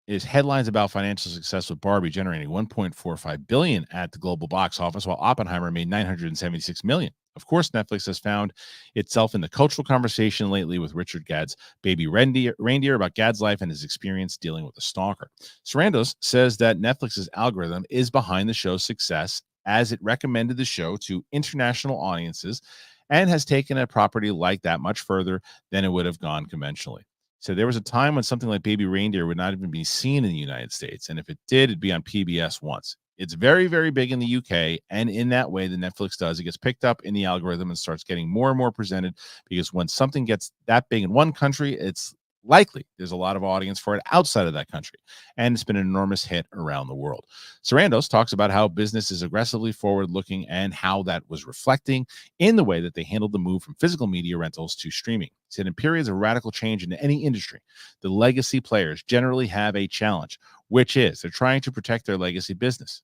is headlines about financial success with Barbie generating 1.45 billion at the global box office, while Oppenheimer made 976 million. Of course, Netflix has found itself in the cultural conversation lately with Richard Gadd's Baby Reindeer about Gadd's life and his experience dealing with a stalker. Sarandos says that Netflix's algorithm is behind the show's success, as it recommended the show to international audiences and has taken a property like that much further than it would have gone conventionally. So there was a time when something like Baby Reindeer would not even be seen in the United States. And if it did, it'd be on PBS once. It's very, very big in the UK. And in that way, the Netflix does, it gets picked up in the algorithm and starts getting more and more presented, because when something gets that big in one country, it's likely there's a lot of audience for it outside of that country. And it's been an enormous hit around the world. Sarandos talks about how business is aggressively forward looking and how that was reflecting in the way that they handled the move from physical media rentals to streaming. He said in periods of radical change in any industry, the legacy players generally have a challenge, which is they're trying to protect their legacy business.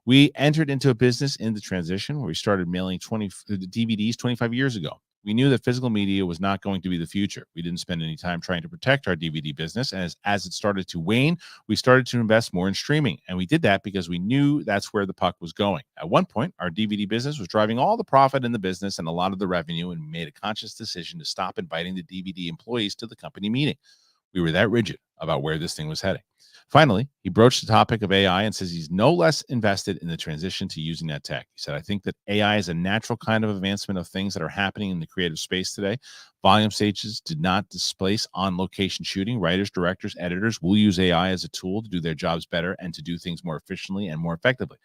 We entered into a business in the transition where we started mailing DVDs 25 years ago. We knew that physical media was not going to be the future. We didn't spend any time trying to protect our DVD business. And as it started to wane, we started to invest more in streaming. And we did that because we knew that's where the puck was going. At one point, our DVD business was driving all the profit in the business and a lot of the revenue, and we made a conscious decision to stop inviting the DVD employees to the company meeting. We were that rigid about where this thing was heading. Finally, he broached the topic of AI and says he's no less invested in the transition to using that tech. He said, I think that AI is a natural kind of advancement of things that are happening in the creative space today. Volume stages did not displace on-location shooting. Writers, directors, editors will use AI as a tool to do their jobs better and to do things more efficiently and more effectively.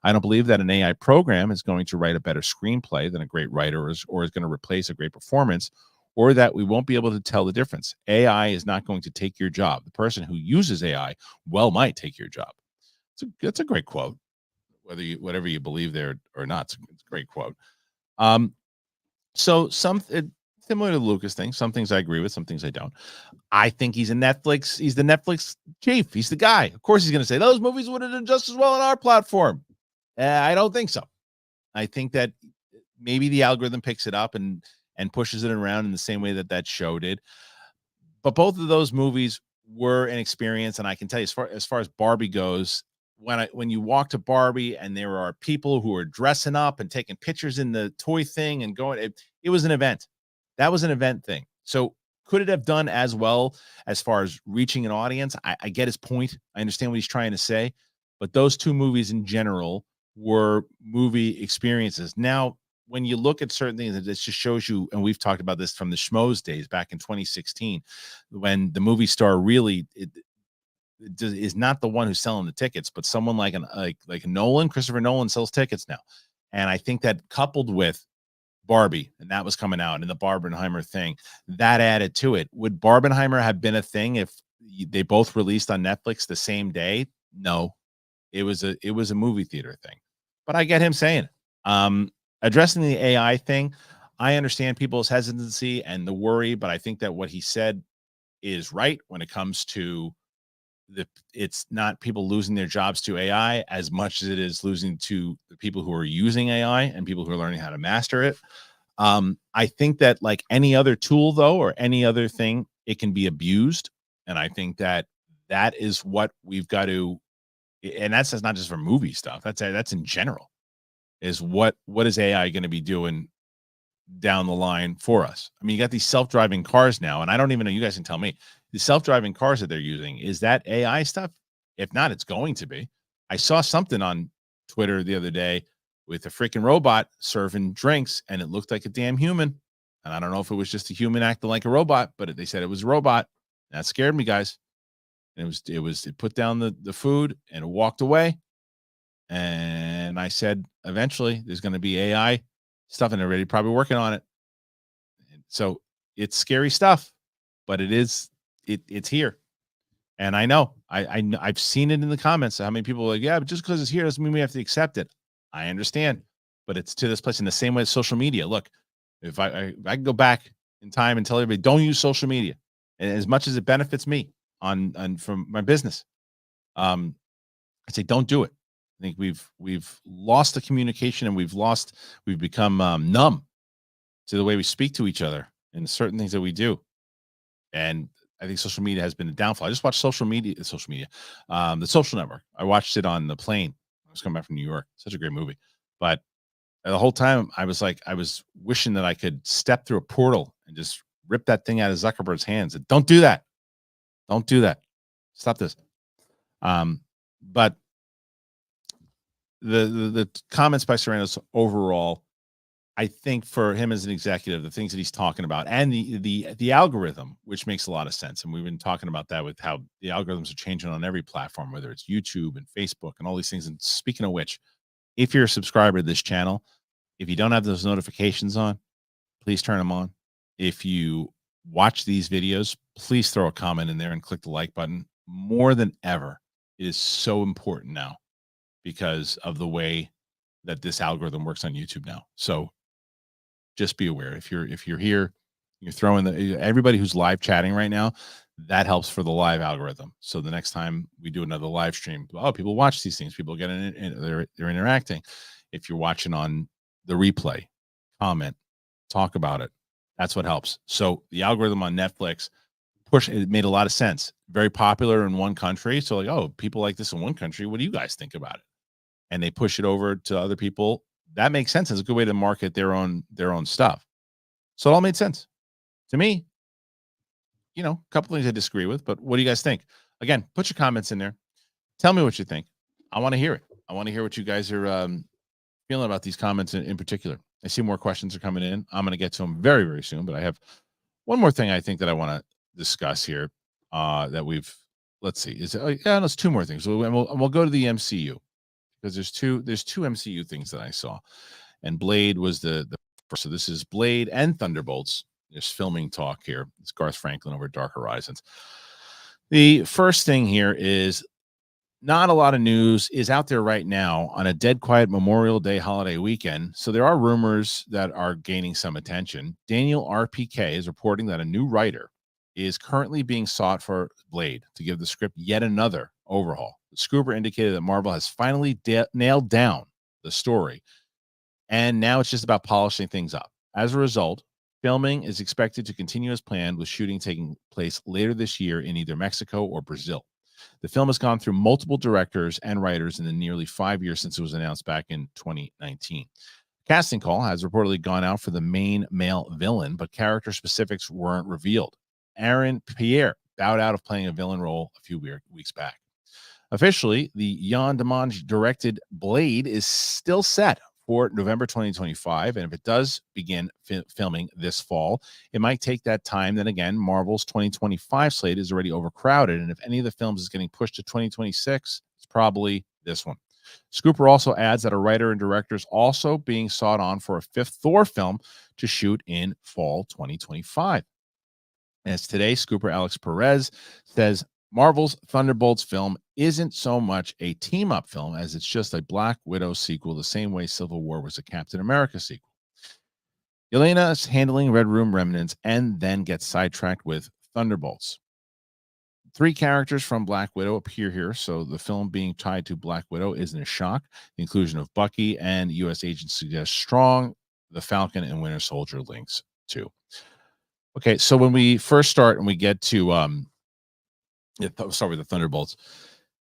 I don't believe that an AI program is going to write a better screenplay than a great writer or is going to replace a great performance, or that we won't be able to tell the difference. AI is not going to take your job. The person who uses AI might take your job. That's a great quote, whatever you believe there or not. It's a great quote. So some similar to the Lucas thing. Some things I agree with, some things I don't. I think he's the Netflix chief. He's the guy. Of course, he's going to say those movies would have done just as well on our platform. I don't think so. I think that maybe the algorithm picks it up and pushes it around in the same way that show did. But both of those movies were an experience, and I can tell you, as far as Barbie goes, when you walk to Barbie and there are people who are dressing up and taking pictures in the toy thing and going, it was an event. That was an event thing. So could it have done as well as far as reaching an audience? I get his point. I understand what he's trying to say, but those two movies in general were movie experiences. Now, when you look at certain things, it just shows you, and we've talked about this from the Schmoes days back in 2016, when the movie star really is not the one who's selling the tickets, but someone like Nolan. Christopher Nolan sells tickets now, and I think that coupled with Barbie, and that was coming out, and the Barbenheimer thing, that added to it. Would Barbenheimer have been a thing if they both released on Netflix the same day? No, it was a movie theater thing. But I get him saying it. Addressing the AI thing, I understand people's hesitancy and the worry, but I think that what he said is right when it comes to it's not people losing their jobs to AI as much as it is losing to the people who are using AI and people who are learning how to master it. I think that like any other tool, though, or any other thing, it can be abused. And I think that is what we've got to, and that's not just for movie stuff. That's in general. Is what is AI going to be doing down the line for us? I mean, you got these self-driving cars now, and I don't even know. You guys can tell me. The self-driving cars that they're using, is that AI stuff? If not, it's going to be. I saw something on Twitter the other day with a freaking robot serving drinks, and it looked like a damn human. And I don't know if it was just a human acting like a robot, but they said it was a robot. That scared me, guys. And it put down the food and it walked away. And I said, eventually there's going to be AI stuff, and they're already probably working on it. So it's scary stuff, but it's here. And I know I've seen it in the comments. How many people are like, yeah, but just because it's here doesn't mean we have to accept it. I understand, but it's to this place in the same way as social media. Look, if I can go back in time and tell everybody, don't use social media, and as much as it benefits me on from my business, I say don't do it. I think we've lost the communication, and we've become numb to the way we speak to each other and certain things that we do. And I think social media has been a downfall. I just watched The Social Network. I watched it on the plane. I was coming back from New York. Such a great movie. But the whole time I was wishing that I could step through a portal and just rip that thing out of Zuckerberg's hands. And don't do that. Don't do that. Stop this. But the comments by Serranos overall, I think for him as an executive, the things that he's talking about and the algorithm, which makes a lot of sense. And we've been talking about that with how the algorithms are changing on every platform, whether it's YouTube and Facebook and all these things. And speaking of which, if you're a subscriber to this channel, if you don't have those notifications on, please turn them on. If you watch these videos, please throw a comment in there and click the like button. More than ever, it is so important now because of the way that this algorithm works on YouTube now. So just be aware, if you're here, you're throwing everybody who's live chatting right now, that helps for the live algorithm. So the next time we do another live stream, people watch these things, people get in, and they're interacting. If you're watching on the replay, comment, talk about it. That's what helps. So the algorithm on Netflix it made a lot of sense. Very popular in one country. So like, oh, people like this in one country. What do you guys think about it? And they push it over to other people. That makes sense. It's a good way to market their own stuff. So it all made sense to me. A couple things I disagree with, but what do you guys think? Again, put your comments in there. Tell me what you think. I want to hear it. I want to hear what you guys are feeling about these comments in particular. I see more questions are coming in. I'm going to get to them very, very soon, but I have one more thing I think that I want to discuss here that let's see. There's two more things. We'll go to the MCU because there's two MCU things that I saw, and Blade was the first. So this is Blade and Thunderbolts. There's filming talk here. It's Garth Franklin over at Dark Horizons. The first thing here is not a lot of news is out there right now on a dead quiet Memorial Day holiday weekend. So there are rumors that are gaining some attention. Daniel RPK is reporting that a new writer is currently being sought for Blade to give the script yet another overhaul. The scooper indicated that Marvel has finally nailed down the story, and now it's just about polishing things up. As a result, filming is expected to continue as planned, with shooting taking place later this year in either Mexico or Brazil. The film has gone through multiple directors and writers in the nearly 5 years since it was announced back in 2019. Casting call has reportedly gone out for the main male villain, but character specifics weren't revealed. Aaron Pierre bowed out of playing a villain role a few weeks back. Officially, the Jan Demange directed Blade is still set for November 2025. And if it does begin filming this fall, it might take that time. Then again, Marvel's 2025 slate is already overcrowded. And if any of the films is getting pushed to 2026, it's probably this one. Scooper also adds that a writer and director is also being sought on for a fifth Thor film to shoot in fall 2025. As today, Scooper Alex Perez says Marvel's Thunderbolts film isn't so much a team-up film as it's just a Black Widow sequel, the same way Civil War was a Captain America sequel. Yelena is handling Red Room remnants and then gets sidetracked with Thunderbolts. 3 characters from Black Widow appear here, so the film being tied to Black Widow isn't a shock. The inclusion of Bucky and U.S. agents suggests Strong, the Falcon, and Winter Soldier links too. Okay, so when we first start and we get to start with the Thunderbolts.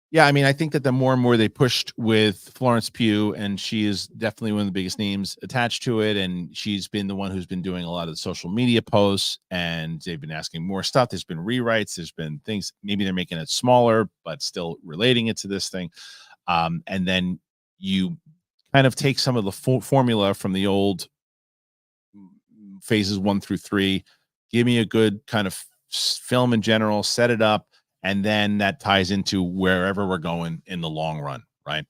Yeah, I mean, I think that the more and more they pushed with Florence Pugh, and she is definitely one of the biggest names attached to it, and she's been the one who's been doing a lot of the social media posts, and they've been asking more stuff. There's been rewrites, there's been things, maybe they're making it smaller, but still relating it to this thing. And then you kind of take some of the formula from the old phases 1 through 3, give me a good kind of film in general, set it up, and then that ties into wherever we're going in the long run, right?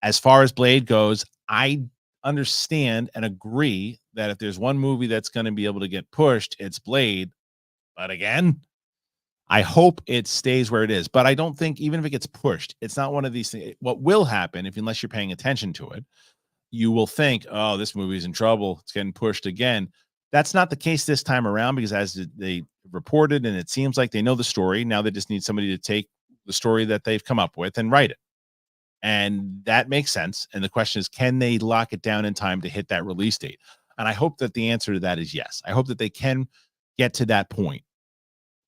As far as Blade goes, I understand and agree that if there's one movie that's going to be able to get pushed, it's Blade. But again, I hope it stays where it is. But I don't think, even if it gets pushed, it's not one of these things. What will happen, unless you're paying attention to it, you will think, oh, this movie's in trouble, it's getting pushed again. That's not the case this time around, because as they reported, and it seems like they know the story, now they just need somebody to take the story that they've come up with and write it. And that makes sense. And the question is, can they lock it down in time to hit that release date? And I hope that the answer to that is yes. I hope that they can get to that point,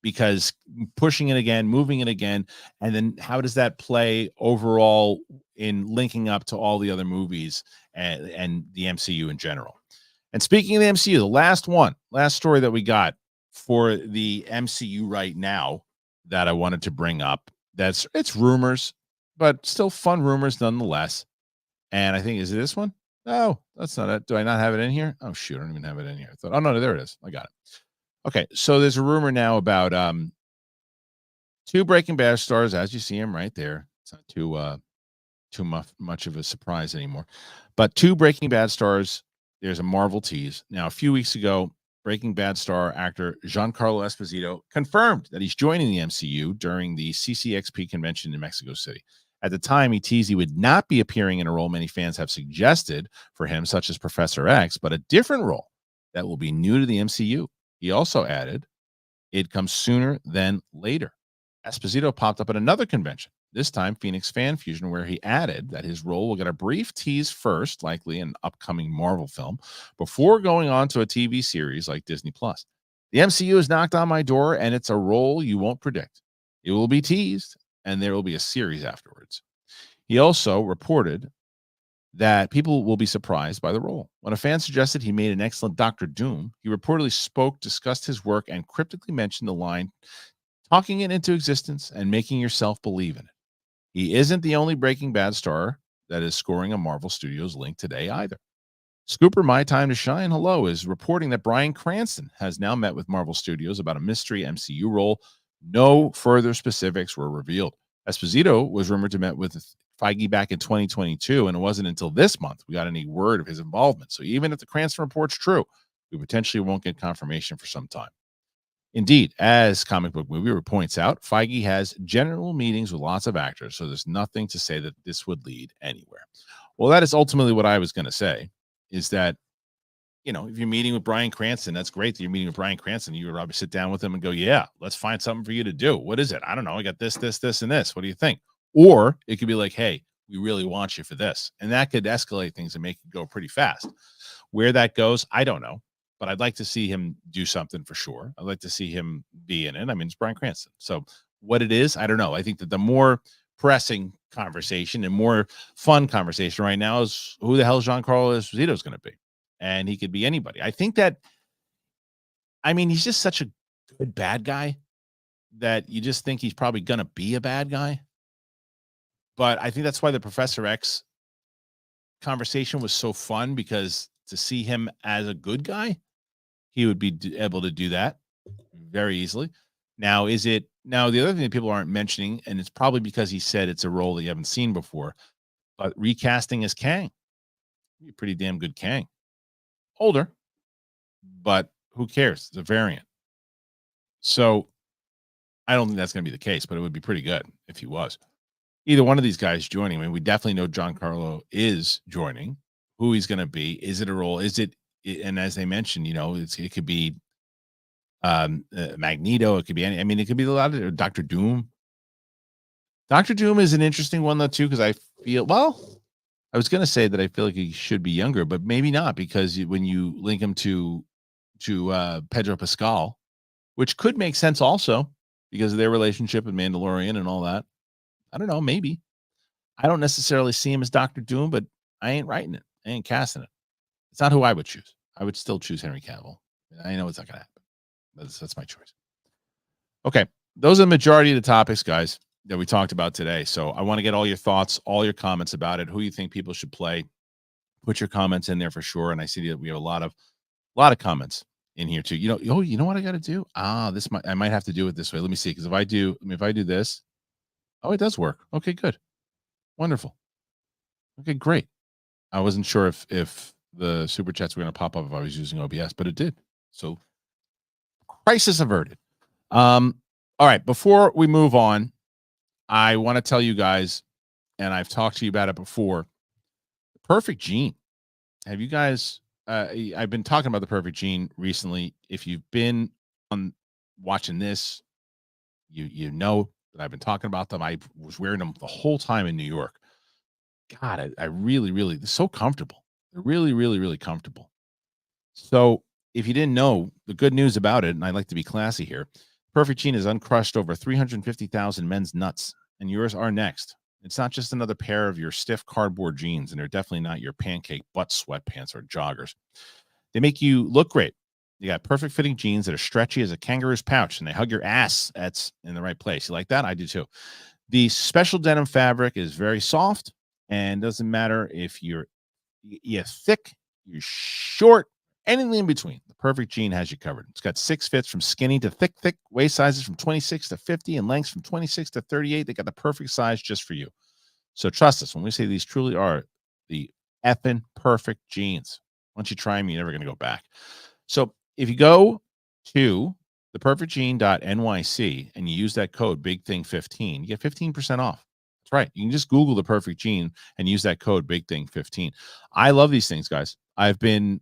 because pushing it again, moving it again, and then how does that play overall in linking up to all the other movies and the MCU in general? And speaking of the MCU, the last story that we got for the MCU right now that I wanted to bring up, it's rumors, but still fun rumors nonetheless. And I think, is it this one? No, that's not it. Do I not have it in here? Oh, shoot, I don't even have it in here. I thought, oh, no, there it is. I got it. Okay, so there's a rumor now about 2 Breaking Bad stars, as you see them right there. It's not too much of a surprise anymore. But 2 Breaking Bad stars, there's a Marvel tease. Now, a few weeks ago, Breaking Bad star actor Giancarlo Esposito confirmed that he's joining the MCU during the CCXP convention in Mexico City. At the time, he teased he would not be appearing in a role many fans have suggested for him, such as Professor X, but a different role that will be new to the MCU. He also added, it comes sooner than later. Esposito popped up at another convention, this time Phoenix Fan Fusion, where he added that his role will get a brief tease first, likely an upcoming Marvel film, before going on to a TV series like Disney+. The MCU has knocked on my door, and it's a role you won't predict. It will be teased, and there will be a series afterwards. He also reported that people will be surprised by the role. When a fan suggested he made an excellent Doctor Doom, he reportedly discussed his work, and cryptically mentioned the line, talking it into existence and making yourself believe in it. He isn't the only Breaking Bad star that is scoring a Marvel Studios link today either. Scooper My Time to Shine, hello, is reporting that Bryan Cranston has now met with Marvel Studios about a mystery MCU role. No further specifics were revealed. Esposito was rumored to meet with Feige back in 2022, and it wasn't until this month we got any word of his involvement. So even if the Cranston report's true, we potentially won't get confirmation for some time. Indeed, as Comic Book Movie points out, Feige has general meetings with lots of actors, so there's nothing to say that this would lead anywhere. Well, that is ultimately what I was going to say, is that, if you're meeting with Bryan Cranston, that's great that you're meeting with Bryan Cranston. You would probably sit down with him and go, yeah, let's find something for you to do. What is it? I don't know. I got this, and this. What do you think? Or it could be like, hey, we really want you for this. And that could escalate things and make it go pretty fast. Where that goes, I don't know. But I'd like to see him do something for sure. I'd like to see him be in it. I mean, it's Bryan Cranston. So what it is, I don't know. I think that the more pressing conversation and more fun conversation right now is who the hell is Giancarlo Esposito going to be? And he could be anybody. I think that, I mean, he's just such a good bad guy that you just think he's probably going to be a bad guy. But I think that's why the Professor X conversation was so fun, because to see him as a good guy, he would be able to do that very easily. Now, the other thing that people aren't mentioning, and it's probably because he said it's a role that you haven't seen before, but recasting as Kang. Be a pretty damn good Kang. Older, but who cares? It's a variant. So I don't think that's going to be the case, but it would be pretty good if he was. Either one of these guys joining. I mean, we definitely know Giancarlo is joining. Who he's going to be? Is it a role? Is it? And as they mentioned, it could be Magneto. It could be any. I mean, it could be a lot of Doctor Doom. Doctor Doom is an interesting one though too, because I was going to say that I feel like he should be younger, but maybe not, because when you link him to Pedro Pascal, which could make sense also because of their relationship with Mandalorian and all that. I don't know, maybe. I don't necessarily see him as Doctor Doom, but I ain't writing it. I ain't casting it. It's not who I would choose. I would still choose Henry Cavill. I know it's not going to happen. That's my choice. Okay. Those are the majority of the topics, guys, that we talked about today. So I want to get all your thoughts, all your comments about it, who you think people should play. Put your comments in there for sure. And I see that we have a lot of comments in here too. You know what I got to do? I might have to do it this way. Let me see. Because if I do this, oh, it does work. Okay, good. Wonderful. Okay, great. I wasn't sure if the super chats were going to pop up if I was using OBS, but it did. So crisis averted. All right. Before we move on, I want to tell you guys, and I've talked to you about it before, the Perfect Gene. Have you guys, I've been talking about the Perfect Gene recently. If you've been on watching this, you know that I've been talking about them. I was wearing them the whole time in New York. God, I really, really, they're so comfortable. They're really, really, really comfortable. So if you didn't know, the good news about it, and I like to be classy here, Perfect Gene has uncrushed over 350,000 men's nuts, and yours are next. It's not just another pair of your stiff cardboard jeans, and they're definitely not your pancake butt sweatpants or joggers. They make you look great. You got perfect fitting jeans that are stretchy as a kangaroo's pouch, and they hug your ass. That's in the right place. You like that? I do too. The special denim fabric is very soft, and doesn't matter if you're thick, you're short, anything in between. The Perfect Gene has you covered. It's got 6 fits from skinny to thick, waist sizes from 26 to 50, and lengths from 26 to 38. They got the perfect size just for you. So trust us when we say these truly are the effing perfect jeans. Once you try them, you're never going to go back. So if you go to theperfectgene.nyc and you use that code BigThing15, you get 15% off. That's right. You can just Google the Perfect Gene and use that code BigThing15. I love these things, guys. I've been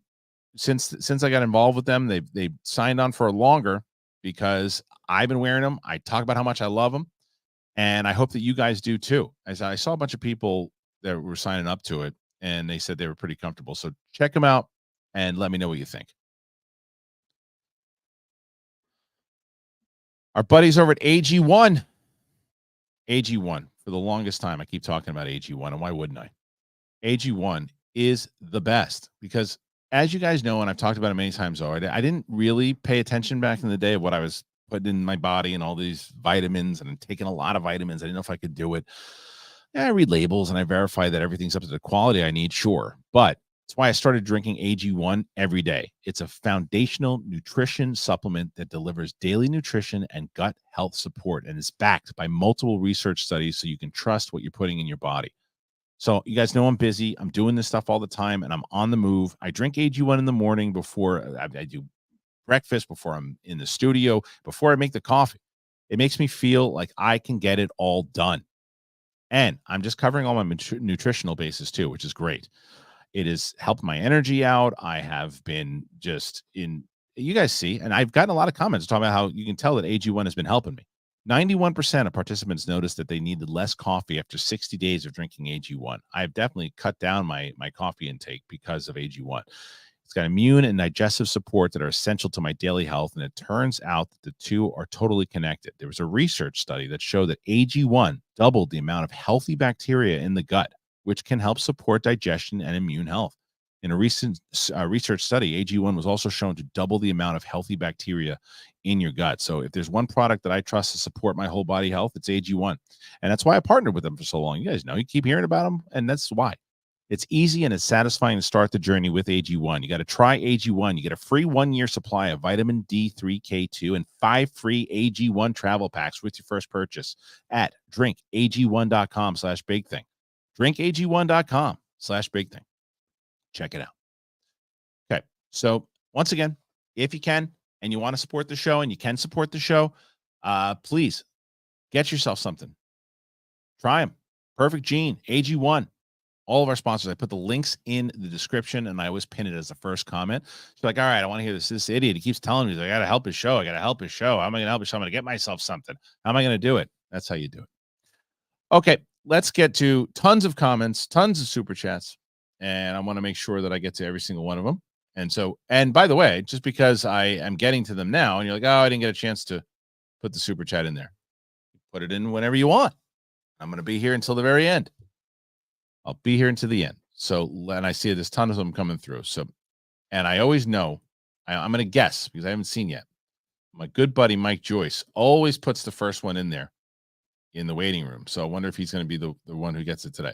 since I got involved with them, they signed on for longer because I've been wearing them. I talk about how much I love them, and I hope that you guys do too. As I saw a bunch of people that were signing up to it, and they said they were pretty comfortable. So check them out and let me know what you think. Our buddies over at AG1. AG1, for the longest time, I keep talking about AG1, and why wouldn't I? AG1 is the best because, as you guys know, and I've talked about it many times already, I didn't really pay attention back in the day of what I was putting in my body and all these vitamins, and I'm taking a lot of vitamins. I didn't know if I could do it. Yeah, I read labels and I verify that everything's up to the quality I need, sure. But that's why I started drinking AG1 every day. It's a foundational nutrition supplement that delivers daily nutrition and gut health support, and is backed by multiple research studies so you can trust what you're putting in your body. So you guys know I'm busy. I'm doing this stuff all the time, and I'm on the move. I drink AG1 in the morning before I do breakfast, before I'm in the studio, before I make the coffee. It makes me feel like I can get it all done. And I'm just covering all my nutritional bases too, which is great. It has helped my energy out. I have been just in, you guys see, and I've gotten a lot of comments talking about how you can tell that AG1 has been helping me. 91% of participants noticed that they needed less coffee after 60 days of drinking AG1. I have definitely cut down my coffee intake because of AG1. It's got immune and digestive support that are essential to my daily health, and it turns out that the two are totally connected. There was a research study that showed that AG1 doubled the amount of healthy bacteria in the gut, which can help support digestion and immune health. In a recent research study, AG1 was also shown to double the amount of healthy bacteria in your gut. So if there's one product that I trust to support my whole body health, it's AG1. And that's why I partnered with them for so long. You guys know, you keep hearing about them, and that's why. It's easy and it's satisfying to start the journey with AG1. You got to try AG1. You get a free 1-year supply of vitamin D3K2 and 5 free AG1 travel packs with your first purchase at drinkag1.com/big thing. drinkag1.com/big thing. Check it out. Okay. So once again, if you can and you want to support the show and you can support the show, please get yourself something. Try them. Perfect Gene, AG1. All of our sponsors, I put the links in the description, and I always pin it as the first comment. So like, all right, I want to hear this idiot. He keeps telling me, I got to help his show. I got to help his show. How am I going to help his show? I'm going to get myself something. How am I going to do it? That's how you do it. Okay, let's get to tons of comments, tons of super chats, and I want to make sure that I get to every single one of them. And so, and by the way, just because I am getting to them now, and you're like, oh, I didn't get a chance to put the super chat in there. Put it in whenever you want. I'm going to be here until the very end. I'll be here until the end. So, and I see there's tons of them coming through. So, and I always know, I'm going to guess because I haven't seen yet. My good buddy, Mike Joyce, always puts the first one in there in the waiting room. So I wonder if he's going to be the one who gets it today.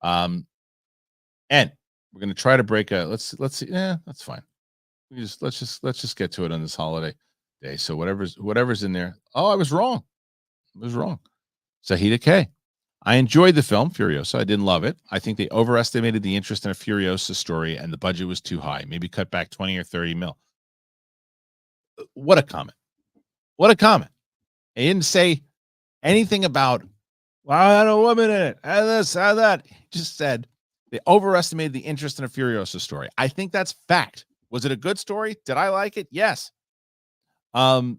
And we're going to try to break let's see. Yeah, that's fine. Let's just get to it on this holiday day. So whatever's in there. Oh, I was wrong. Sahida K. I enjoyed the film Furiosa. I didn't love it. I think they overestimated the interest in a Furiosa story, and the budget was too high. Maybe cut back 20 or 30 mil. What a comment! What a comment! He didn't say anything about, well, I had a woman in it, and this, and that. He just said they overestimated the interest in a Furiosa story. I think that's fact. Was it a good story? Did I like it? Yes. But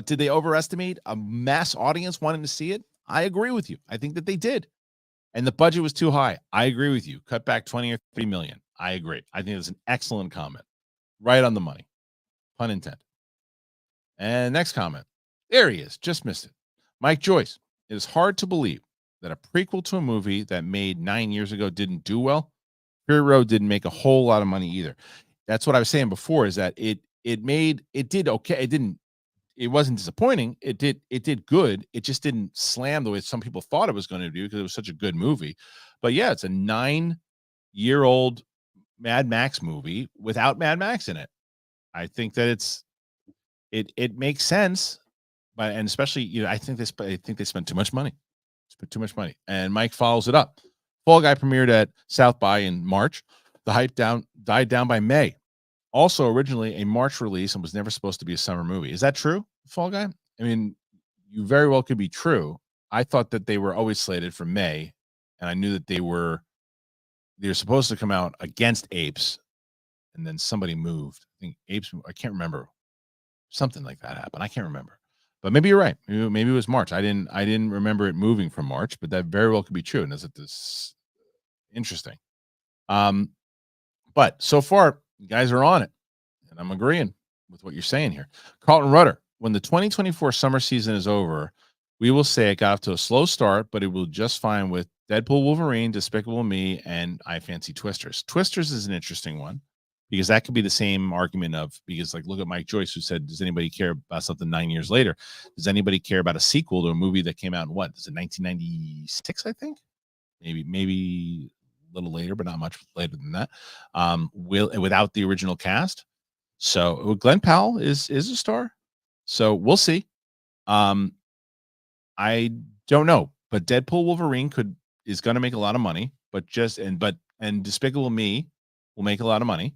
did they overestimate a mass audience wanting to see it? I agree with you. I think that they did. And the budget was too high. I agree with you. Cut back 20 or 30 million. I agree. I think it's an excellent comment. Right on the money. Pun intended. And next comment. There he is. Just missed it. Mike Joyce. It is hard to believe that a prequel to a movie that made 9 years ago didn't do well. Fury Road didn't make a whole lot of money either. That's what I was saying before, is that it did okay. It wasn't disappointing. It did good. It just didn't slam the way some people thought it was going to do because it was such a good movie. But yeah, it's a 9-year-old Mad Max movie without Mad Max in it. I think that it makes sense, but and especially I think they spent too much money. Spent too much money. And Mike follows it up. Fall Guy premiered at South by in March. The hype died down by May. Also, originally a March release and was never supposed to be a summer movie. Is that true, Fall Guy? I mean, you very well could be true. I thought that they were always slated for May, and I knew that they were supposed to come out against Apes, and then somebody moved. I think Apes. I can't remember. Something like that happened. I can't remember. But maybe you're right. Maybe it was March. I didn't remember it moving from March, but that very well could be true. And is it this interesting? But so far, you guys are on it, and I'm agreeing with what you're saying here. Carlton Rudder, when the 2024 summer season is over, we will say it got off to a slow start, but it will just fine with Deadpool, Wolverine, Despicable Me, and I Fancy Twisters. Twisters is an interesting one because that could be the same argument because look at Mike Joyce, who said, does anybody care about something 9 years later? Does anybody care about a sequel to a movie that came out in 1996, I think? Maybe little later, but not much later than that. Without the original cast. So Glenn Powell is a star. So we'll see. I don't know, but Deadpool Wolverine is going to make a lot of money, and Despicable Me will make a lot of money,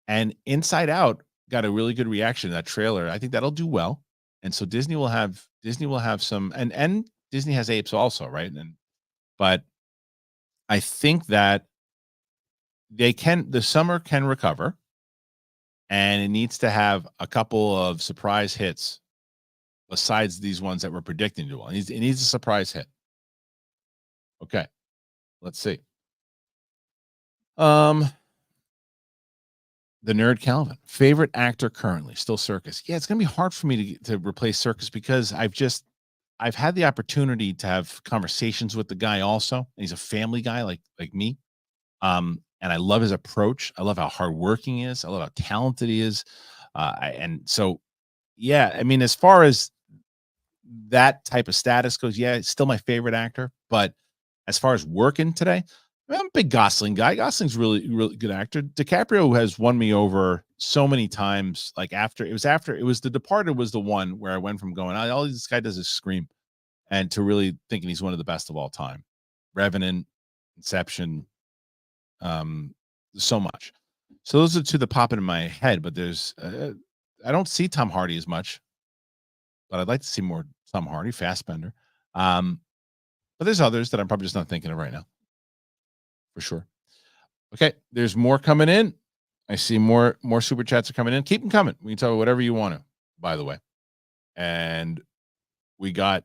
and Inside Out got a really good reaction to that trailer. I think that'll do well. And so Disney will have some, and Disney has apes also, right? But I think that the summer can recover, and it needs to have a couple of surprise hits besides these ones that we're predicting to. It needs a surprise hit. Okay, let's see. Um, the nerd Calvin, favorite actor currently, still Circus. Yeah, it's gonna be hard for me to replace Circus because I've had the opportunity to have conversations with the guy also. He's a family guy like me. And I love his approach. I love how hardworking he is. I love how talented he is. And so, yeah, I mean, as far as that type of status goes, yeah, it's still my favorite actor. But as far as working today, I'm a big Gosling guy. Gosling's really, really good actor. DiCaprio has won me over so many times. Like after it was The Departed was the one where I went from going, "Oh, all this guy does is scream," and to really thinking he's one of the best of all time. Revenant, Inception, um, so much. So those are two that pop into my head. But I don't see Tom Hardy as much, but I'd like to see more Tom Hardy, Fassbender. Um, but there's others that I'm probably just not thinking of right now, for sure. Okay, there's more coming in. I see more super chats are coming in. Keep them coming. We can talk about whatever you want to, by the way. And we got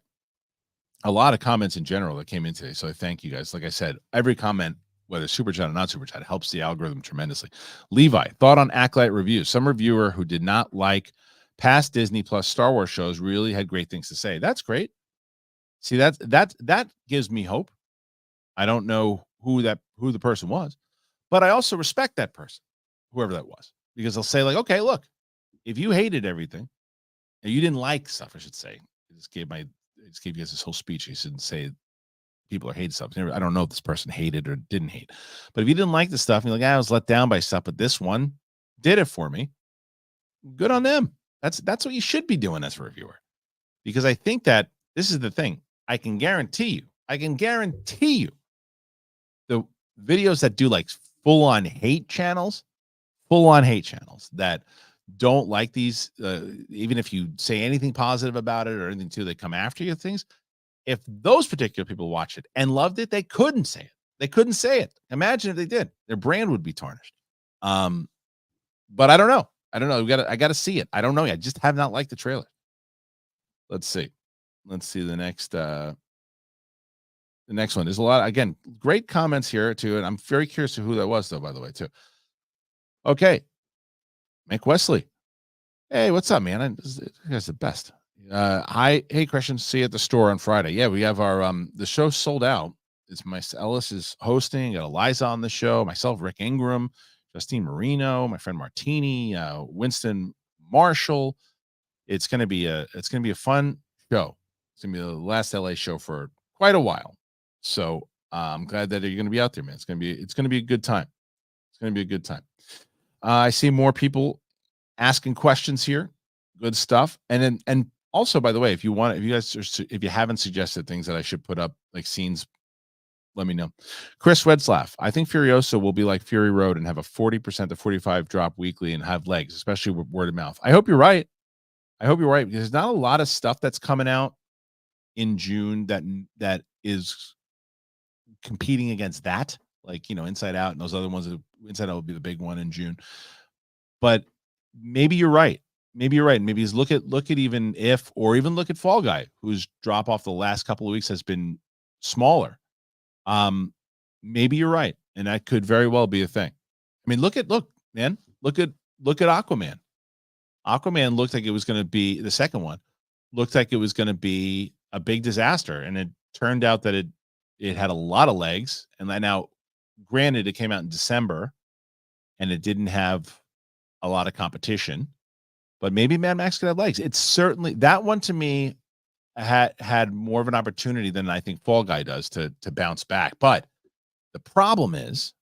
a lot of comments in general that came in today. So I thank you guys. Like I said, every comment, whether super chat or not super chat, helps the algorithm tremendously. Levi, thought on Acolyte review. Some reviewer who did not like past Disney Plus Star Wars shows really had great things to say. That's great. See, that gives me hope. I don't know who the person was, but I also respect that person, whoever that was, because they'll say like, okay, look, if you hated everything, and you didn't like stuff, I should say. I just gave you guys this whole speech. You shouldn't say people are hating stuff. I don't know if this person hated or didn't hate, but if you didn't like the stuff, and you're like, I was let down by stuff, but this one did it for me. Good on them. That's what you should be doing as a reviewer, because I think that this is the thing. I can guarantee you, the videos that do like full on hate channels that don't like these, even if you say anything positive about it or anything too, they come after you. Things, if those particular people watched it and loved it, they couldn't say it. They couldn't say it. Imagine if they did, their brand would be tarnished. But I don't know. I got to see it. I don't know. I just have not liked the trailer. Let's see. Let's see the next one. There's a lot, again, great comments here too, and I'm very curious to who that was, though, by the way, too. Okay, Mick Wesley. Hey, what's up, man? You guys are the best. Hi, hey, Christian. See you at the store on Friday. Yeah, we have our the show sold out. It's Ellis is hosting. Got Eliza on the show. Myself, Rick Ingram, Justine Marino, my friend Martini, Winston Marshall. It's gonna be a fun show. It's gonna be the last LA show for quite a while. So I'm glad that you're gonna be out there, man. It's gonna be a good time. It's gonna be a good time. I see more people asking questions here. Good stuff. And also, by the way, if you haven't suggested things that I should put up, like scenes, let me know. Chris Wedslaff, I think Furiosa will be like Fury Road and have a 40% to 45 drop weekly and have legs, especially with word of mouth. I hope you're right. Because there's not a lot of stuff that's coming out in June that is competing against that. Like, Inside Out and those other ones. Inside Out will be the big one in June. But maybe you're right. Maybe look at even If, or even look at Fall Guy, whose drop off the last couple of weeks has been smaller. Maybe you're right, and that could very well be a thing. I mean, look at Aquaman. Aquaman looked like it was going to be, the second one looked like it was going to be a big disaster, and it turned out that it had a lot of legs. And now, granted, it came out in December, and it didn't have a lot of competition, but maybe Mad Max could have legs. It's certainly, that one to me had more of an opportunity than I think Fall Guy does to bounce back. But the problem is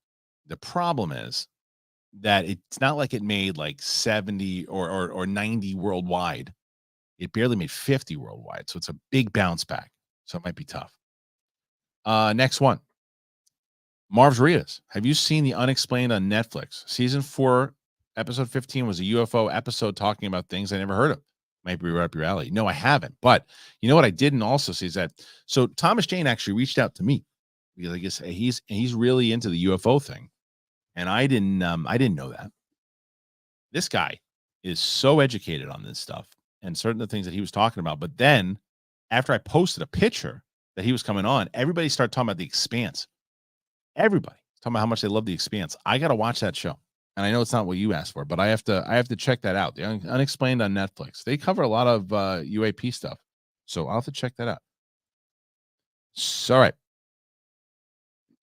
that it's not like it made like 70 or 90 worldwide. It barely made 50 worldwide. So it's a big bounce back. So it might be tough. Next one. Marv's Rias. Have you seen The Unexplained on Netflix? Season 4 Episode 15 was a UFO episode talking about things I never heard of. Might be right up your alley. No, I haven't. But you know what I didn't also see is that so Thomas Jane actually reached out to me because I guess he's really into the UFO thing, and I didn't know that. This guy is so educated on this stuff and certain of the things that he was talking about. But then after I posted a picture that he was coming on, everybody started talking about The Expanse. Everybody talking about how much they love The Expanse. I got to watch that show. And I know it's not what you asked for, but I have to check that out. The Unexplained on Netflix. They cover a lot of UAP stuff. So I'll have to check that out. So, all right.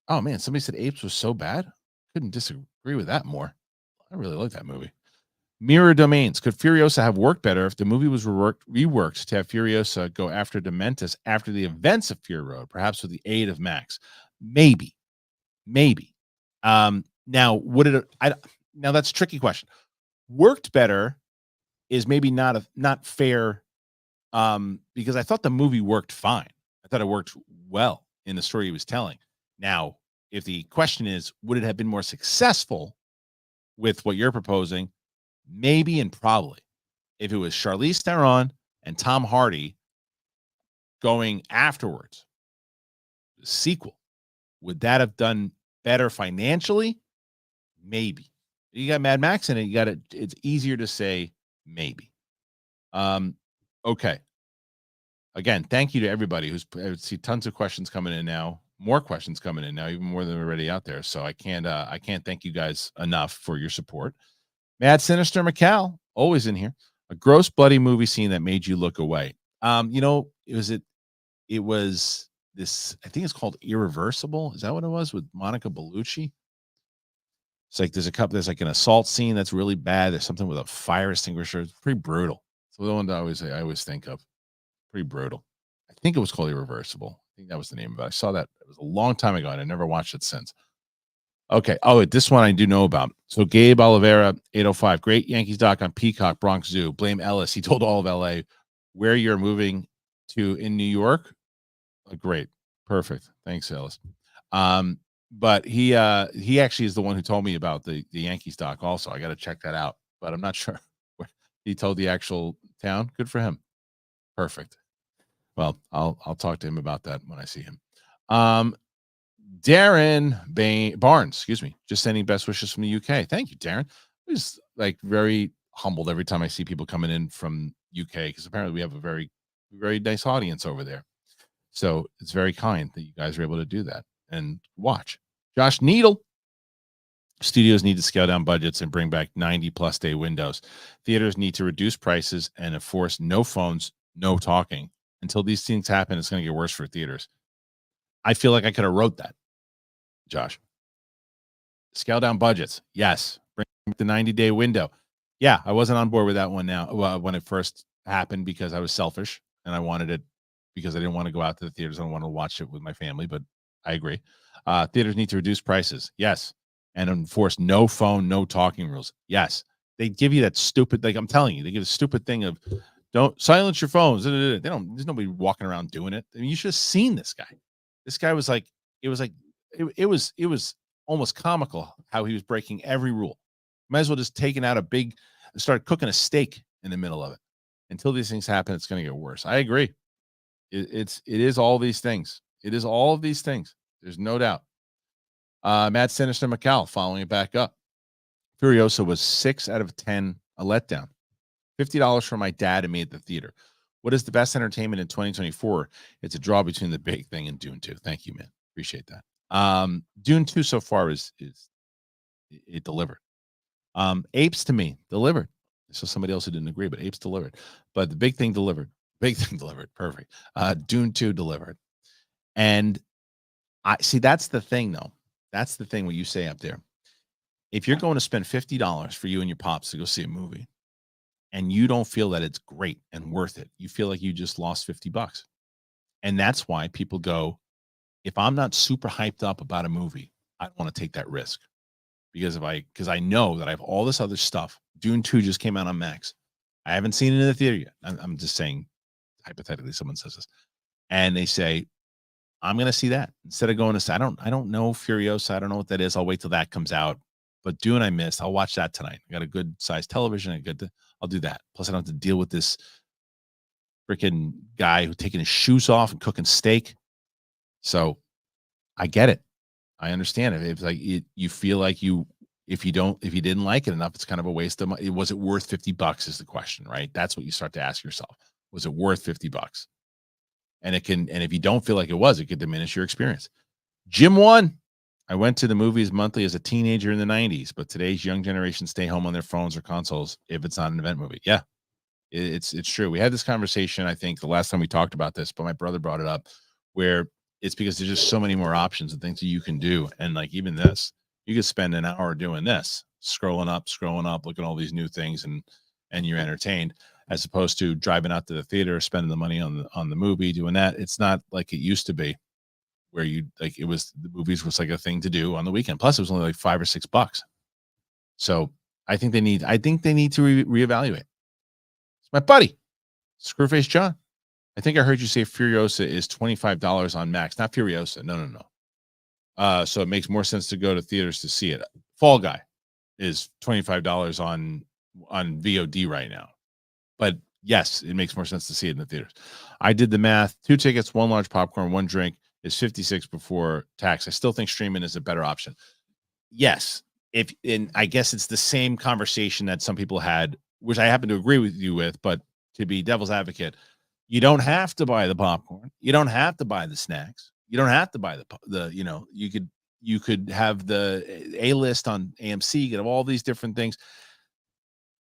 Oh man, somebody said Apes was so bad. Couldn't disagree with that more. I really like that movie. Mirror Domains. Could Furiosa have worked better if the movie was reworked to have Furiosa go after Dementis after the events of Fury Road, perhaps with the aid of Max? Maybe. Now, would it? Now that's a tricky question. Worked better is maybe not fair, because I thought the movie worked fine. I thought it worked well in the story he was telling. Now, if the question is, would it have been more successful with what you're proposing? Maybe and probably. If it was Charlize Theron and Tom Hardy going afterwards, the sequel, would that have done better financially? Maybe. You got Mad Max in it. You got it. It's easier to say maybe. Okay. Again, thank you to everybody who's. I see tons of questions coming in now. More questions coming in now, even more than already out there. So I can't thank you guys enough for your support. Mad Sinister McCall, always in here. A gross, bloody movie scene that made you look away. It was this. I think it's called Irreversible. Is that what it was with Monica Bellucci? It's like there's like an assault scene that's really bad. There's something with a fire extinguisher. It's pretty brutal. So the one that I always think of. Pretty brutal. I think it was called Irreversible. I think that was the name of it. I saw that. It was a long time ago, and I never watched it since. Okay. Oh, this one I do know about. So Gabe Oliveira, 805. Great Yankees doc on Peacock, Bronx Zoo. Blame Ellis. He told all of LA where you're moving to in New York. Oh, great. Perfect. Thanks, Ellis. But he actually is the one who told me about the Yankees doc also. I got to check that out, but I'm not sure where he told the actual town. Good for him. Perfect. Well, I'll talk to him about that when I see him. Darren Barnes, excuse me, just sending best wishes from the UK. Thank you, Darren. He's like very humbled every time I see people coming in from UK because apparently we have a very, very nice audience over there. So it's very kind that you guys are able to do that and watch. Josh Needle. Studios need to scale down budgets and bring back 90+ day windows. Theaters need to reduce prices and enforce no phones, no talking. Until these things happen, it's going to get worse for theaters. I feel like I could have wrote that, Josh. Scale down budgets. Yes. Bring the 90-day window. Yeah, I wasn't on board with that one now when it first happened because I was selfish and I wanted it because I didn't want to go out to the theaters. I don't want to watch it with my family, but I agree. Theaters need to reduce prices. Yes. And enforce no phone, no talking rules. Yes. They give you that stupid, like I'm telling you, they give a stupid thing of don't silence your phones. They don't, there's nobody walking around doing it. I mean, you should have seen this guy. This guy was like, it was almost comical how he was breaking every rule. Might as well just taking out start cooking a steak in the middle of it. Until these things happen, it's going to get worse. I agree. It is all these things. It is all of these things. There's no doubt. Matt Sinister McCall following it back up. Furiosa was 6 out of 10 a letdown. $50 for my dad and me at the theater. What is the best entertainment in 2024? It's a draw between The Big Thing and Dune 2. Thank you, man. Appreciate that. Dune 2 so far is it delivered. Apes to me delivered. So somebody else who didn't agree, but Apes delivered. But The Big Thing delivered. Big Thing delivered. Perfect. Dune 2 delivered. And I see that's the thing though. That's the thing what you say up there. If you're going to spend $50 for you and your pops to go see a movie and you don't feel that it's great and worth it, you feel like you just lost $50. And that's why people go, if I'm not super hyped up about a movie, I don't want to take that risk. Because I know that I have all this other stuff. Dune 2 just came out on Max. I haven't seen it in the theater yet. I'm just saying, hypothetically, someone says this. And they say, I'm going to see that instead of going to say, I don't know Furiosa. I don't know what that is. I'll wait till that comes out. But Dune I missed. I'll watch that tonight. I got a good sized television. I'll do that. Plus, I don't have to deal with this freaking guy who's taking his shoes off and cooking steak. So I get it. I understand it. It's like you feel like if you didn't like it enough, it's kind of a waste of money. Was it worth $50 is the question, right? That's what you start to ask yourself. Was it worth $50? And if you don't feel like it was, it could diminish your experience. Jim 1. I went to the movies monthly as a teenager in the 90s, but today's young generation stay home on their phones or consoles if it's not an event movie. Yeah, it's true. We had this conversation, I think, the last time we talked about this, but my brother brought it up, where it's because there's just so many more options and things that you can do. And like even this, you could spend an hour doing this, scrolling up, looking at all these new things, and you're entertained, as opposed to driving out to the theater, spending the money on the movie, doing that. It's not like it used to be, where the movies was like a thing to do on the weekend. Plus, it was only like $5 or $6. So I think they need to reevaluate. It's my buddy, Screwface John. I think I heard you say Furiosa is $25 on Max, not Furiosa. No. So it makes more sense to go to theaters to see it. Fall Guy is $25 on VOD right now. But yes, it makes more sense to see it in the theaters. I did the math. 2 tickets, 1 large popcorn, 1 drink is $56 before tax. I still think streaming is a better option. Yes. And I guess it's the same conversation that some people had, which I happen to agree with you with, but to be devil's advocate, you don't have to buy the popcorn. You don't have to buy the snacks. You don't have to buy you could have the A-list on AMC, you could have all these different things.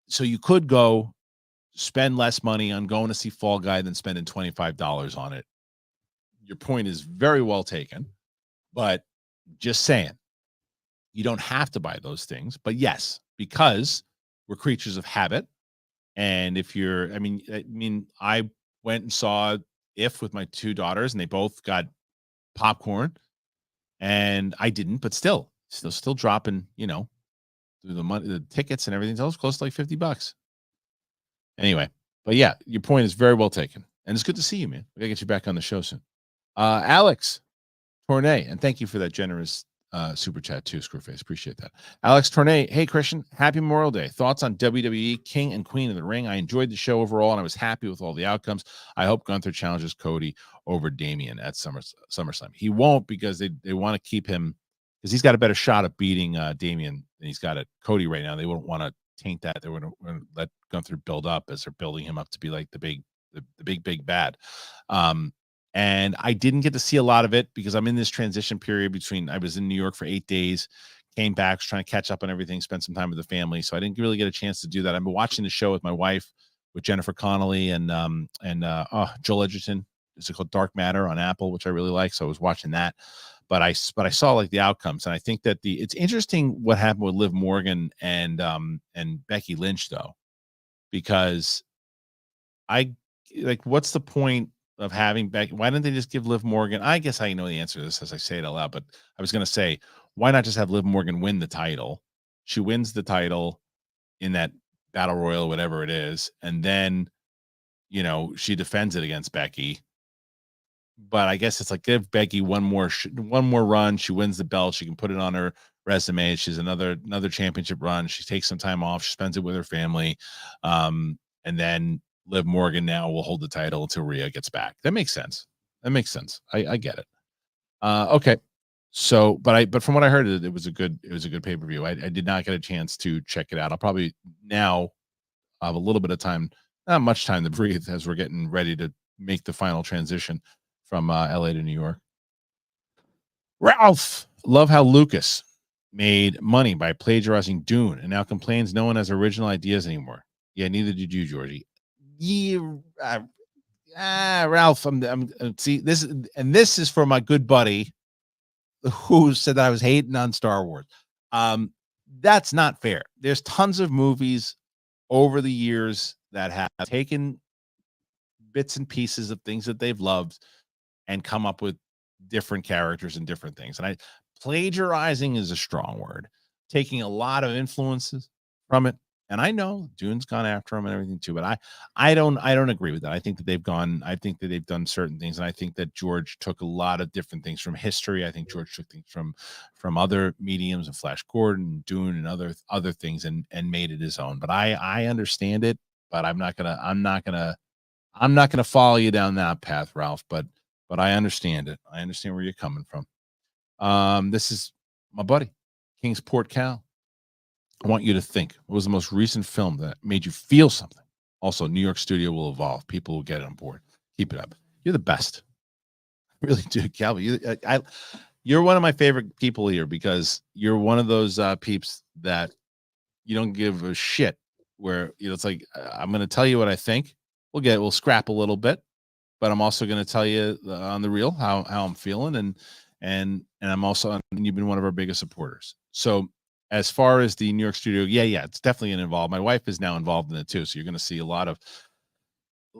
So you could go spend less money on going to see Fall Guy than spending $25 on it. Your point is very well taken, but just saying, you don't have to buy those things. But yes, because we're creatures of habit. And if I I went and saw If with my 2 daughters, and they both got popcorn, and I didn't, but still dropping, through the money, the tickets and everything else, close to like $50. Anyway, but yeah, your point is very well taken, and it's good to see you, man. We gotta get you back on the show soon. Alex Tournay, and thank you for that generous super chat too, Screwface. Appreciate that. Alex Tournay, hey Kristian, happy Memorial Day. Thoughts on WWE King and Queen of the Ring? I enjoyed the show overall, and I was happy with all the outcomes. I hope Gunther challenges Cody over Damian at SummerSlam. He won't, because they want to keep him, because he's got a better shot of beating Damian than he's got at Cody right now. They wouldn't want to taint that. They want to let Gunther build up as they're building him up to be like the big bad. And I didn't get to see a lot of it because I'm in this transition period between, I was in New York for 8 days, came back, was trying to catch up on everything, spend some time with the family. So I didn't really get a chance to do that. I've been watching the show with my wife, with Jennifer Connelly and Joel Edgerton. It's called Dark Matter on Apple, which I really like. So I was watching that. But I saw like the outcomes, and I think that it's interesting what happened with Liv Morgan and Becky Lynch, though, because what's the point of having Becky? Why didn't they just give Liv Morgan? I guess I know the answer to this as I say it out loud, but I was going to say, why not just have Liv Morgan win the title? She wins the title in that battle royal, whatever it is, and then she defends it against Becky. But I guess it's like, give Becky one more run. She wins the belt. She can put it on her resume. She's another championship run. She takes some time off. She spends it with her family. And then Liv Morgan now will hold the title until Rhea gets back. That makes sense. I get it. Okay. So, but from what I heard, it was a good pay-per-view. I did not get a chance to check it out. I'll probably now have a little bit of time, not much time to breathe, as we're getting ready to make the final transition from LA to New York. Ralph, love how Lucas made money by plagiarizing Dune and now complains no one has original ideas anymore. Yeah, neither did you, Georgie. Yeah, Ralph, I'm see this, and this is for my good buddy who said that I was hating on Star Wars. That's not fair. There's tons of movies over the years that have taken bits and pieces of things that they've loved and come up with different characters and different things. And plagiarizing is a strong word. Taking a lot of influences from it And I know Dune's gone after him and everything too, but I don't agree with that. I think that they've done certain things, and I think that George took a lot of different things from history. I think George took things from other mediums and Flash Gordon, Dune, and other things, and made it his own. But I understand it, but I'm not gonna follow you down that path, Ralph. But I understand it. I understand where you're coming from. This is my buddy, Kingsport Cal. I want you to think, what was the most recent film that made you feel something? Also, New York studio will evolve. People will get on board. Keep it up. You're the best. I really do, Calvin. You're one of my favorite people here because you're one of those peeps that you don't give a shit. Where it's like I'm going to tell you what I think. We'll scrap a little bit, but I'm also going to tell you on the real how I'm feeling, and I'm also, and you've been one of our biggest supporters. So as far as the New York studio, yeah, it's definitely involved. My wife is now involved in it too, so you're going to see a lot of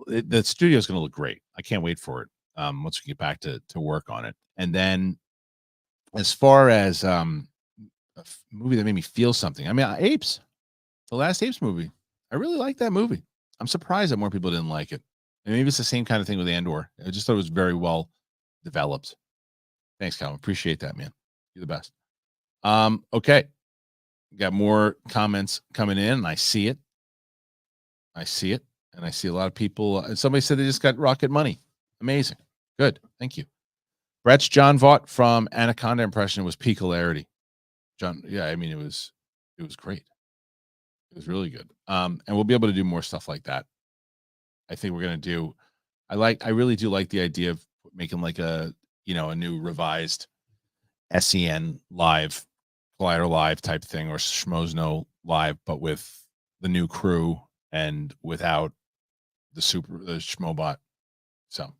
the studio is going to look great. I can't wait for it. Once we get back to work on it, and then as far as a movie that made me feel something, I mean, Apes, the last Apes movie, I really liked that movie. I'm surprised that more people didn't like it. And maybe it's the same kind of thing with Andor. I just thought it was very well developed. Thanks, Calvin. Appreciate that, man. You're the best. Okay. Got more comments coming in, and I see it. And I see a lot of people. Somebody said they just got Rocket Money. Amazing. Good. Thank you. Brett's John Vaught from Anaconda impression was peak hilarity. John, yeah, I mean, it was great. It was really good. And we'll be able to do more stuff like that. I think we're gonna do. I really do like the idea of making like a new revised SEN live, Collider live type thing, or Schmozno live, but with the new crew and without the Schmobot. So,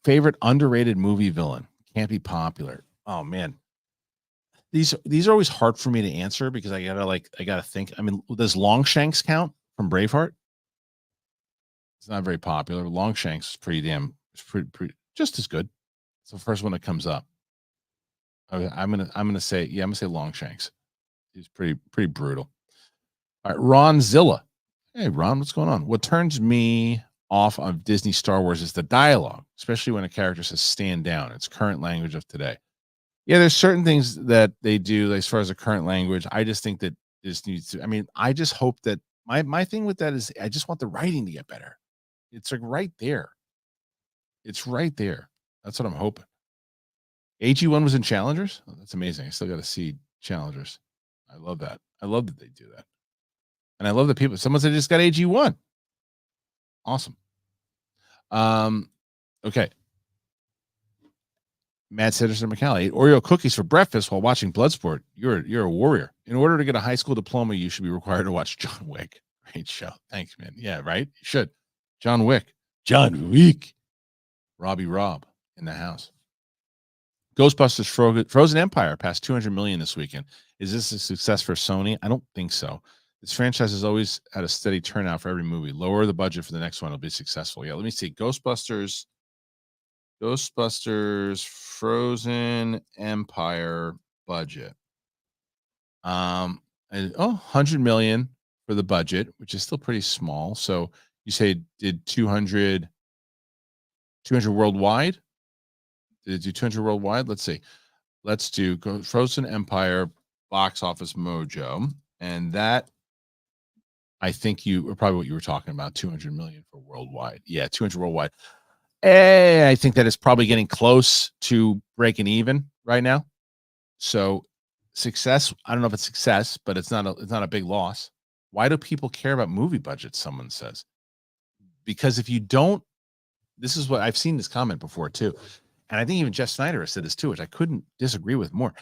favorite underrated movie villain can't be popular. Oh man, these are always hard for me to answer because I gotta think. I mean, does Longshanks count from Braveheart? It's not very popular. Longshanks is it's pretty just as good. It's the first one that comes up. I'm gonna say Longshanks. He's pretty brutal. All right, Ron Zilla. Hey Ron, what's going on? What turns me off of Disney Star Wars is the dialogue, especially when a character says "stand down." It's current language of today. Yeah, there's certain things that they do as far as the current language. I just think that this needs to. I mean, I just hope that my thing with that is I just want the writing to get better. It's like right there. It's right there. That's what I'm hoping. AG1 was in Challengers. Oh, that's amazing. I still got to see Challengers. I love that. I love that they do that. And I love that people, someone said just got AG1. Awesome. Okay. Matt Citizen McCall ate Oreo cookies for breakfast while watching Bloodsport. You're a warrior. In order to get a high school diploma, you should be required to watch John Wick. Great show. Thanks, man. Yeah, right? You should. John Wick. John Wick. Robbie Robb in the house. Ghostbusters Frozen Empire passed 200 million this weekend. Is this a success for Sony? I don't think so. This franchise has always had a steady turnout for every movie. Lower the budget for the next one, it'll be successful. Yeah, let me see. Ghostbusters Frozen Empire budget. 100 million for the budget, which is still pretty small. So you say did 200 worldwide? Did it do 200 worldwide? Let's see. Let's do Frozen Empire box office mojo. And that, I think you are probably what you were talking about, 200 million for worldwide. Yeah, 200 worldwide. I think that is probably getting close to breaking even right now. So success, I don't know if it's success, but it's not a big loss. Why do people care about movie budgets? Someone says. Because if you don't, this is what I've seen this comment before too. And I think even Jeff Snyder has said this too, which I couldn't disagree with more.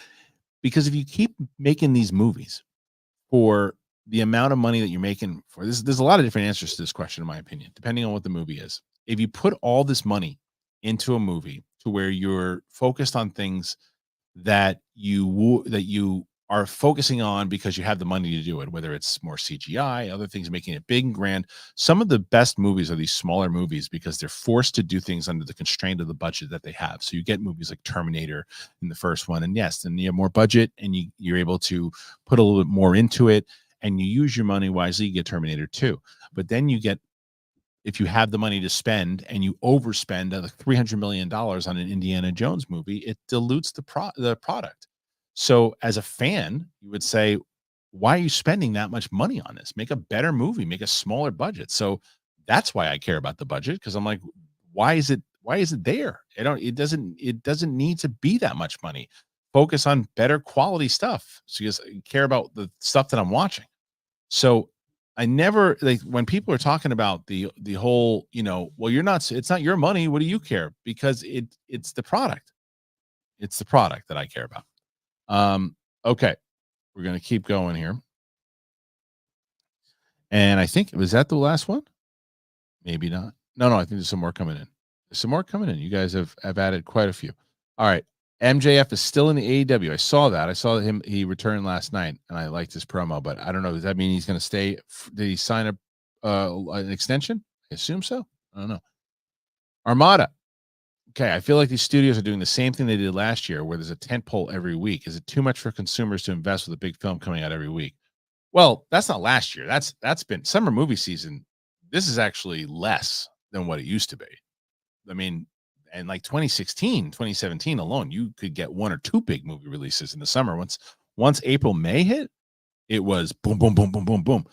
Because if you keep making these movies for the amount of money that you're making for this, there's a lot of different answers to this question, in my opinion, depending on what the movie is. If you put all this money into a movie to where you're focused on things that you are focusing on because you have the money to do it, whether it's more CGI, other things making it big and grand. Some of the best movies are these smaller movies because they're forced to do things under the constraint of the budget that they have. So you get movies like Terminator in the first one, and yes, then you have more budget and you're able to put a little bit more into it and you use your money wisely, you get Terminator 2. But then you get, if you have the money to spend and you overspend like $300 million on an Indiana Jones movie, it dilutes the product. So as a fan, you would say, why are you spending that much money on this? Make a better movie, make a smaller budget. So that's why I care about the budget, because I'm like, why is it there? It doesn't need to be that much money. Focus on better quality stuff. So you just care about the stuff that I'm watching. So I never, like, when people are talking about the whole, well, it's not your money. What do you care? Because it's the product. It's the product that I care about. Okay. We're gonna keep going here. And I think, was that the last one? Maybe not. No, I think there's some more coming in. There's some more coming in. You guys have added quite a few. All right. MJF is still in the AEW. I saw that. I saw him. He returned last night, and I liked his promo. But I don't know. Does that mean he's going to stay? Did he sign an extension? I assume so. I don't know. Armada. Okay, I feel like these studios are doing the same thing they did last year, where there's a tent pole every week. Is it too much for consumers to invest with a big film coming out every week? Well, that's not last year. That's been summer movie season. This is actually less than what it used to be. I mean, and like 2016, 2017 alone, you could get one or two big movie releases in the summer. Once April, May hit, it was boom, boom, boom, boom, boom, boom.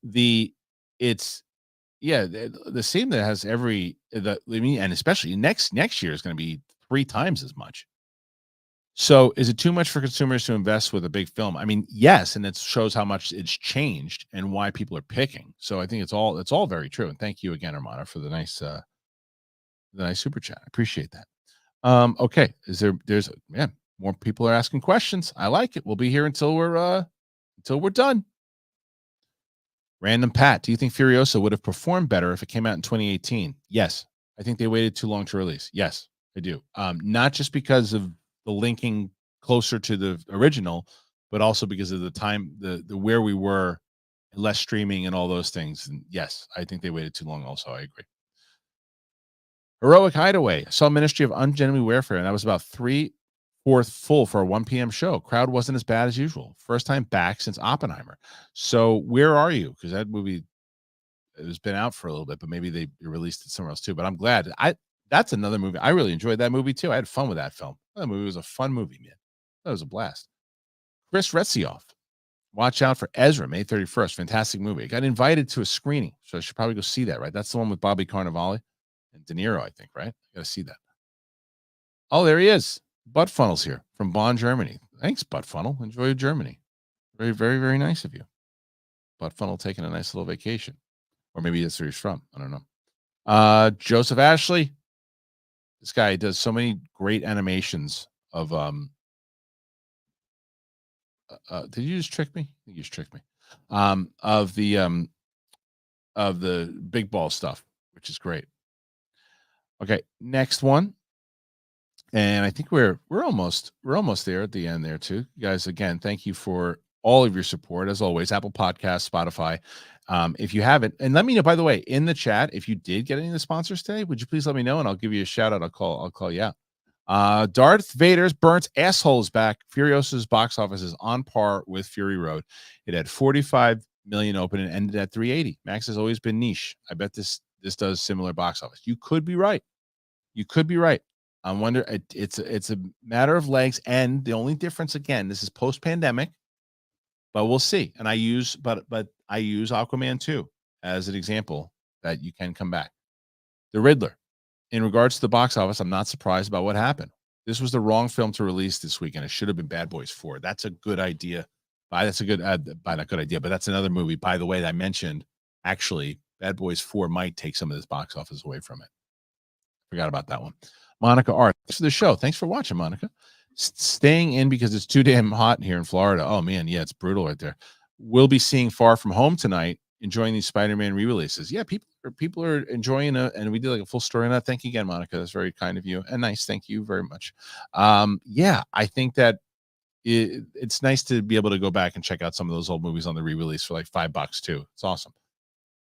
The same that has and especially next year is going to be 3 times as much. So is it too much for consumers to invest with a big film? I mean, yes, and it shows how much it's changed and why people are picking. So I think it's all very true. And thank you again, Armana, for the nice super chat. I appreciate that. Okay. There's more people are asking questions. I like it. We'll be here until we're done. Random Pat, do you think Furiosa would have performed better if it came out in 2018? Yes. I think they waited too long to release. Yes, I do. Not just because of the linking closer to the original, but also because of the time, the where we were, less streaming and all those things. And yes, I think they waited too long also. I agree. Heroic Hideaway. I saw Ministry of Ungenuine Warfare, and that was about 3/4 full for a 1 p.m. show. Crowd wasn't as bad as usual. First time back since Oppenheimer. So where are you? Because that movie has been out for a little bit, but maybe they released it somewhere else too. But I'm glad. That's another movie. I really enjoyed that movie too. I had fun with that film. That movie was a fun movie, man. That was a blast. Chris Retzioff. Watch out for Ezra, May 31st. Fantastic movie. I got invited to a screening, so I should probably go see that, right? That's the one with Bobby Cannavale and De Niro, I think, right? I got to see that. Oh, there he is. Butt Funnel's here from Bonn, Germany. Thanks, Butt Funnel. Enjoy Germany. Very, very, very nice of you. Butt Funnel taking a nice little vacation. Or maybe that's where he's from. I don't know. Joseph Ashley. This guy does so many great animations of did you just trick me? I think you just tricked me. Of the big ball stuff, which is great. Okay, next one. And I think we're almost there at the end there too. You guys, again, thank you for all of your support as always. Apple Podcasts, Spotify. If you haven't, and let me know, by the way, in the chat, if you did get any of the sponsors today, would you please let me know and I'll give you a shout out. I'll call you out. Darth Vader's Burnt Asshole is back. Furiosa's box office is on par with Fury Road. It had 45 million open and ended at 380. Max has always been niche. I bet this does similar box office. You could be right. I wonder. It's a matter of legs, and the only difference, again, this is post pandemic, but we'll see. And I use Aquaman 2 as an example that you can come back. The Riddler. In regards to the box office, I'm not surprised about what happened. This was the wrong film to release this weekend. It should have been Bad Boys 4. That's a good idea. That's a good, not good idea, but that's another movie, by the way, that I mentioned. Actually, Bad Boys 4 might take some of this box office away from it. Forgot about that one. Monica R. Thanks for the show. Thanks for watching, Monica. Staying in because it's too damn hot here in Florida. Oh, man. Yeah, it's brutal right there. We'll be seeing Far From Home tonight, enjoying these Spider-Man re-releases. Yeah, people are enjoying it, and we did like a full story on that. Thank you again, Monica. That's very kind of you. And nice. Thank you very much. Yeah, I think that it's nice to be able to go back and check out some of those old movies on the re-release for like $5 too. It's awesome.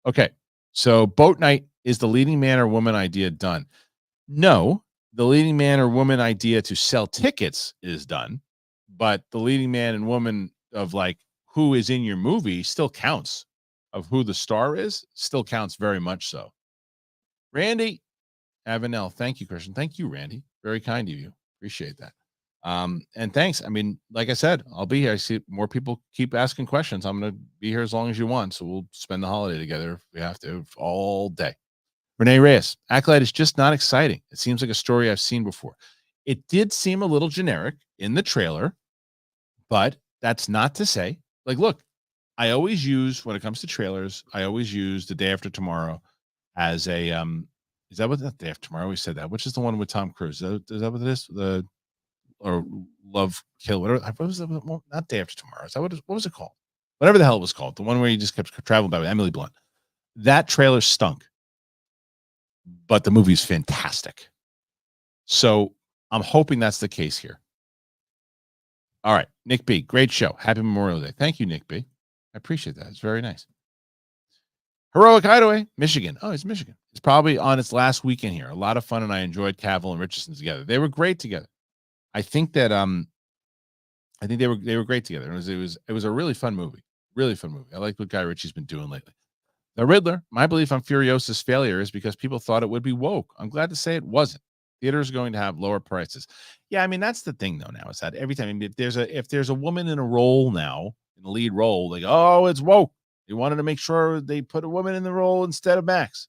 Okay. So Boat Night, is the leading man or woman idea done? No, the leading man or woman idea to sell tickets is done, but the leading man and woman of like who is in your movie still counts. Of who the star is still counts very much so. Randy Avenel, thank you, Kristian. Thank you, Randy. Very kind of you. Appreciate that. And thanks. I mean, like I said, I'll be here. I see more people keep asking questions. I'm going to be here as long as you want. So we'll spend the holiday together if we have to, all day. Renee Reyes, Acolyte is just not exciting. It seems like a story I've seen before. It did seem a little generic in the trailer, but that's not to say, like, look, I always use, when it comes to trailers, I always use The Day After Tomorrow as a, is that what that Day After Tomorrow? I always said that, which is the one with Tom Cruise. Is that what it is? Or Love, Kill, whatever. What was it? Well, not Day After Tomorrow. Is that what was it called? Whatever the hell it was called. The one where you just kept traveling by with Emily Blunt. That trailer stunk, but the movie's fantastic. So I'm hoping that's the case here. All right, Nick B, great show. Happy Memorial Day. Thank you, Nick B. I appreciate that. It's very nice. Heroic Hideaway, Michigan. Oh, it's Michigan. It's probably on its last weekend here. A lot of fun, and I enjoyed Cavill and Richardson together. They were great together. I think that they were great together. It was a really fun movie. Really fun movie. I like what Guy Ritchie's been doing lately. The Riddler, my belief on Furiosa's failure is because people thought it would be woke. I'm glad to say it wasn't. Theaters are going to have lower prices. Yeah, I mean, that's the thing though now, is that every time, I mean, if there's a woman in a role now, in the lead role, like, oh, it's woke. They wanted to make sure they put a woman in the role instead of Max.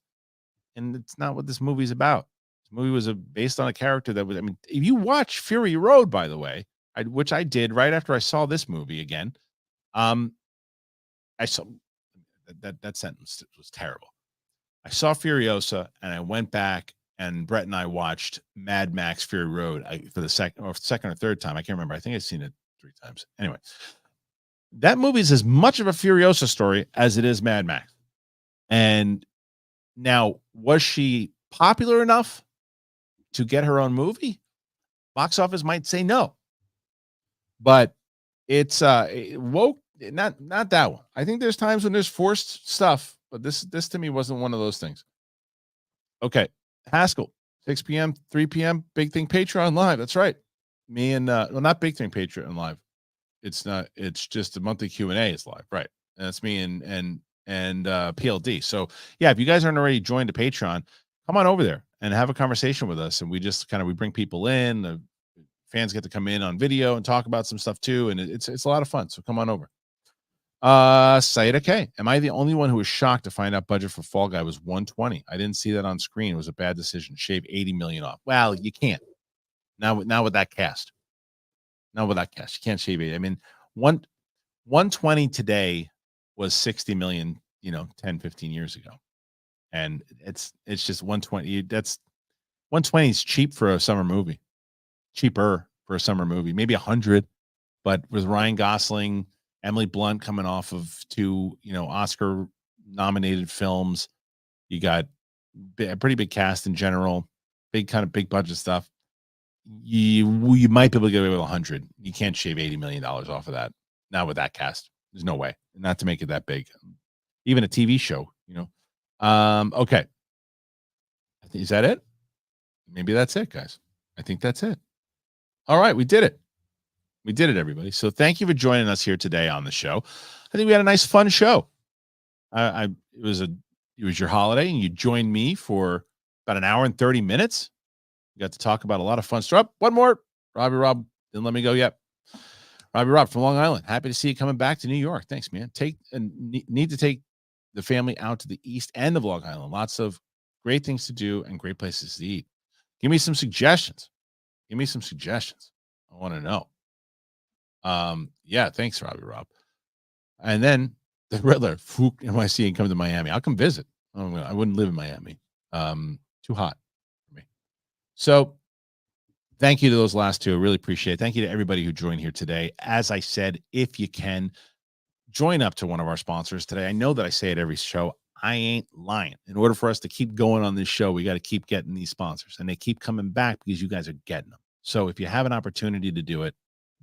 And it's not what this movie's about. This movie was based on a character that was, I mean, if you watch Fury Road, by the way, which I did right after I saw this movie again, I saw that sentence was terrible. I saw Furiosa and I went back, and Brett and I watched Mad Max Fury Road for the second or third time. I can't remember. I think I've seen it 3 times. Anyway, that movie is as much of a Furiosa story as it is Mad Max. And now, was she popular enough to get her own movie? Box office might say no, but it's woke. Not that one. I think there's times when there's forced stuff, but this to me wasn't one of those things. Okay, Haskell, 6 p.m., 3 p.m. Big Thing Patreon live. That's right. Me and well, not Big Thing Patreon live. It's not. It's just a monthly Q&A is live, right? And that's me and PLD. So yeah, if you guys aren't already joined to Patreon, come on over there and have a conversation with us. And we just we bring people in. The fans get to come in on video and talk about some stuff too, and it's a lot of fun. So come on over. Saida K, am I the only one who was shocked to find out budget for Fall Guy was 120? I didn't see that on screen. It was a bad decision. Shave 80 million off. Well, you can't. Now with that cast. You can't shave 80. I mean, 120 today was 60 million, 10, 15 years ago. And it's just 120. That's 120 is cheap for a summer movie. Cheaper for a summer movie. Maybe 100, but with Ryan Gosling, Emily Blunt coming off of 2, Oscar nominated films. You got a pretty big cast in general, big budget stuff. You might be able to get away with 100. You can't shave $80 million off of that. Not with that cast. There's no way. Not to make it that big. Even a TV show, Okay. Is that it? Maybe that's it, guys. I think that's it. All right, we did it. We did it, everybody. So thank you for joining us here today on the show. I think we had a nice, fun show. It was your holiday, and you joined me for about an hour and 30 minutes. We got to talk about a lot of fun stuff. One more. Robbie Rob didn't let me go yet. Robbie Rob from Long Island. Happy to see you coming back to New York. Thanks, man. Need to take the family out to the east end of Long Island. Lots of great things to do and great places to eat. Give me some suggestions. I want to know. Yeah, thanks, Robbie Rob. And then the Riddler, Fook NYC, and come to Miami. I'll come visit. I wouldn't live in Miami. Too hot for me. So thank you to those last two. I really appreciate it. Thank you to everybody who joined here today. As I said, if you can, join up to one of our sponsors today. I know that I say it every show. I ain't lying. In order for us to keep going on this show, we got to keep getting these sponsors, and they keep coming back because you guys are getting them. So if you have an opportunity to do it,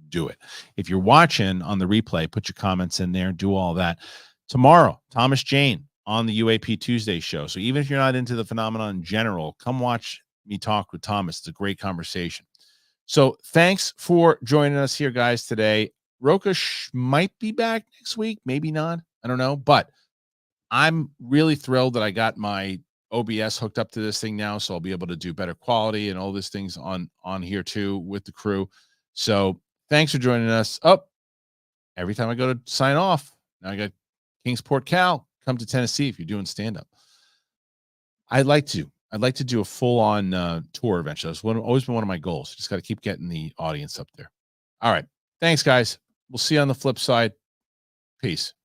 do it. If you're watching on the replay, put your comments in there, do all that. Tomorrow, Thomas Jane on the UAP Tuesday show. So even if you're not into the phenomenon in general, come watch me talk with Thomas. It's a great conversation. So thanks for joining us here, guys, today. Rocha might be back next week, maybe not. I don't know, but I'm really thrilled that I got my OBS hooked up to this thing now, so I'll be able to do better quality and all these things on here too with the crew. So thanks for joining us. Oh, every time I go to sign off, now I got Kingsport Cal. Come to Tennessee if you're doing stand up. I'd like to do a full on tour eventually. It's always been one of my goals. Just got to keep getting the audience up there. All right, thanks guys. We'll see you on the flip side. Peace.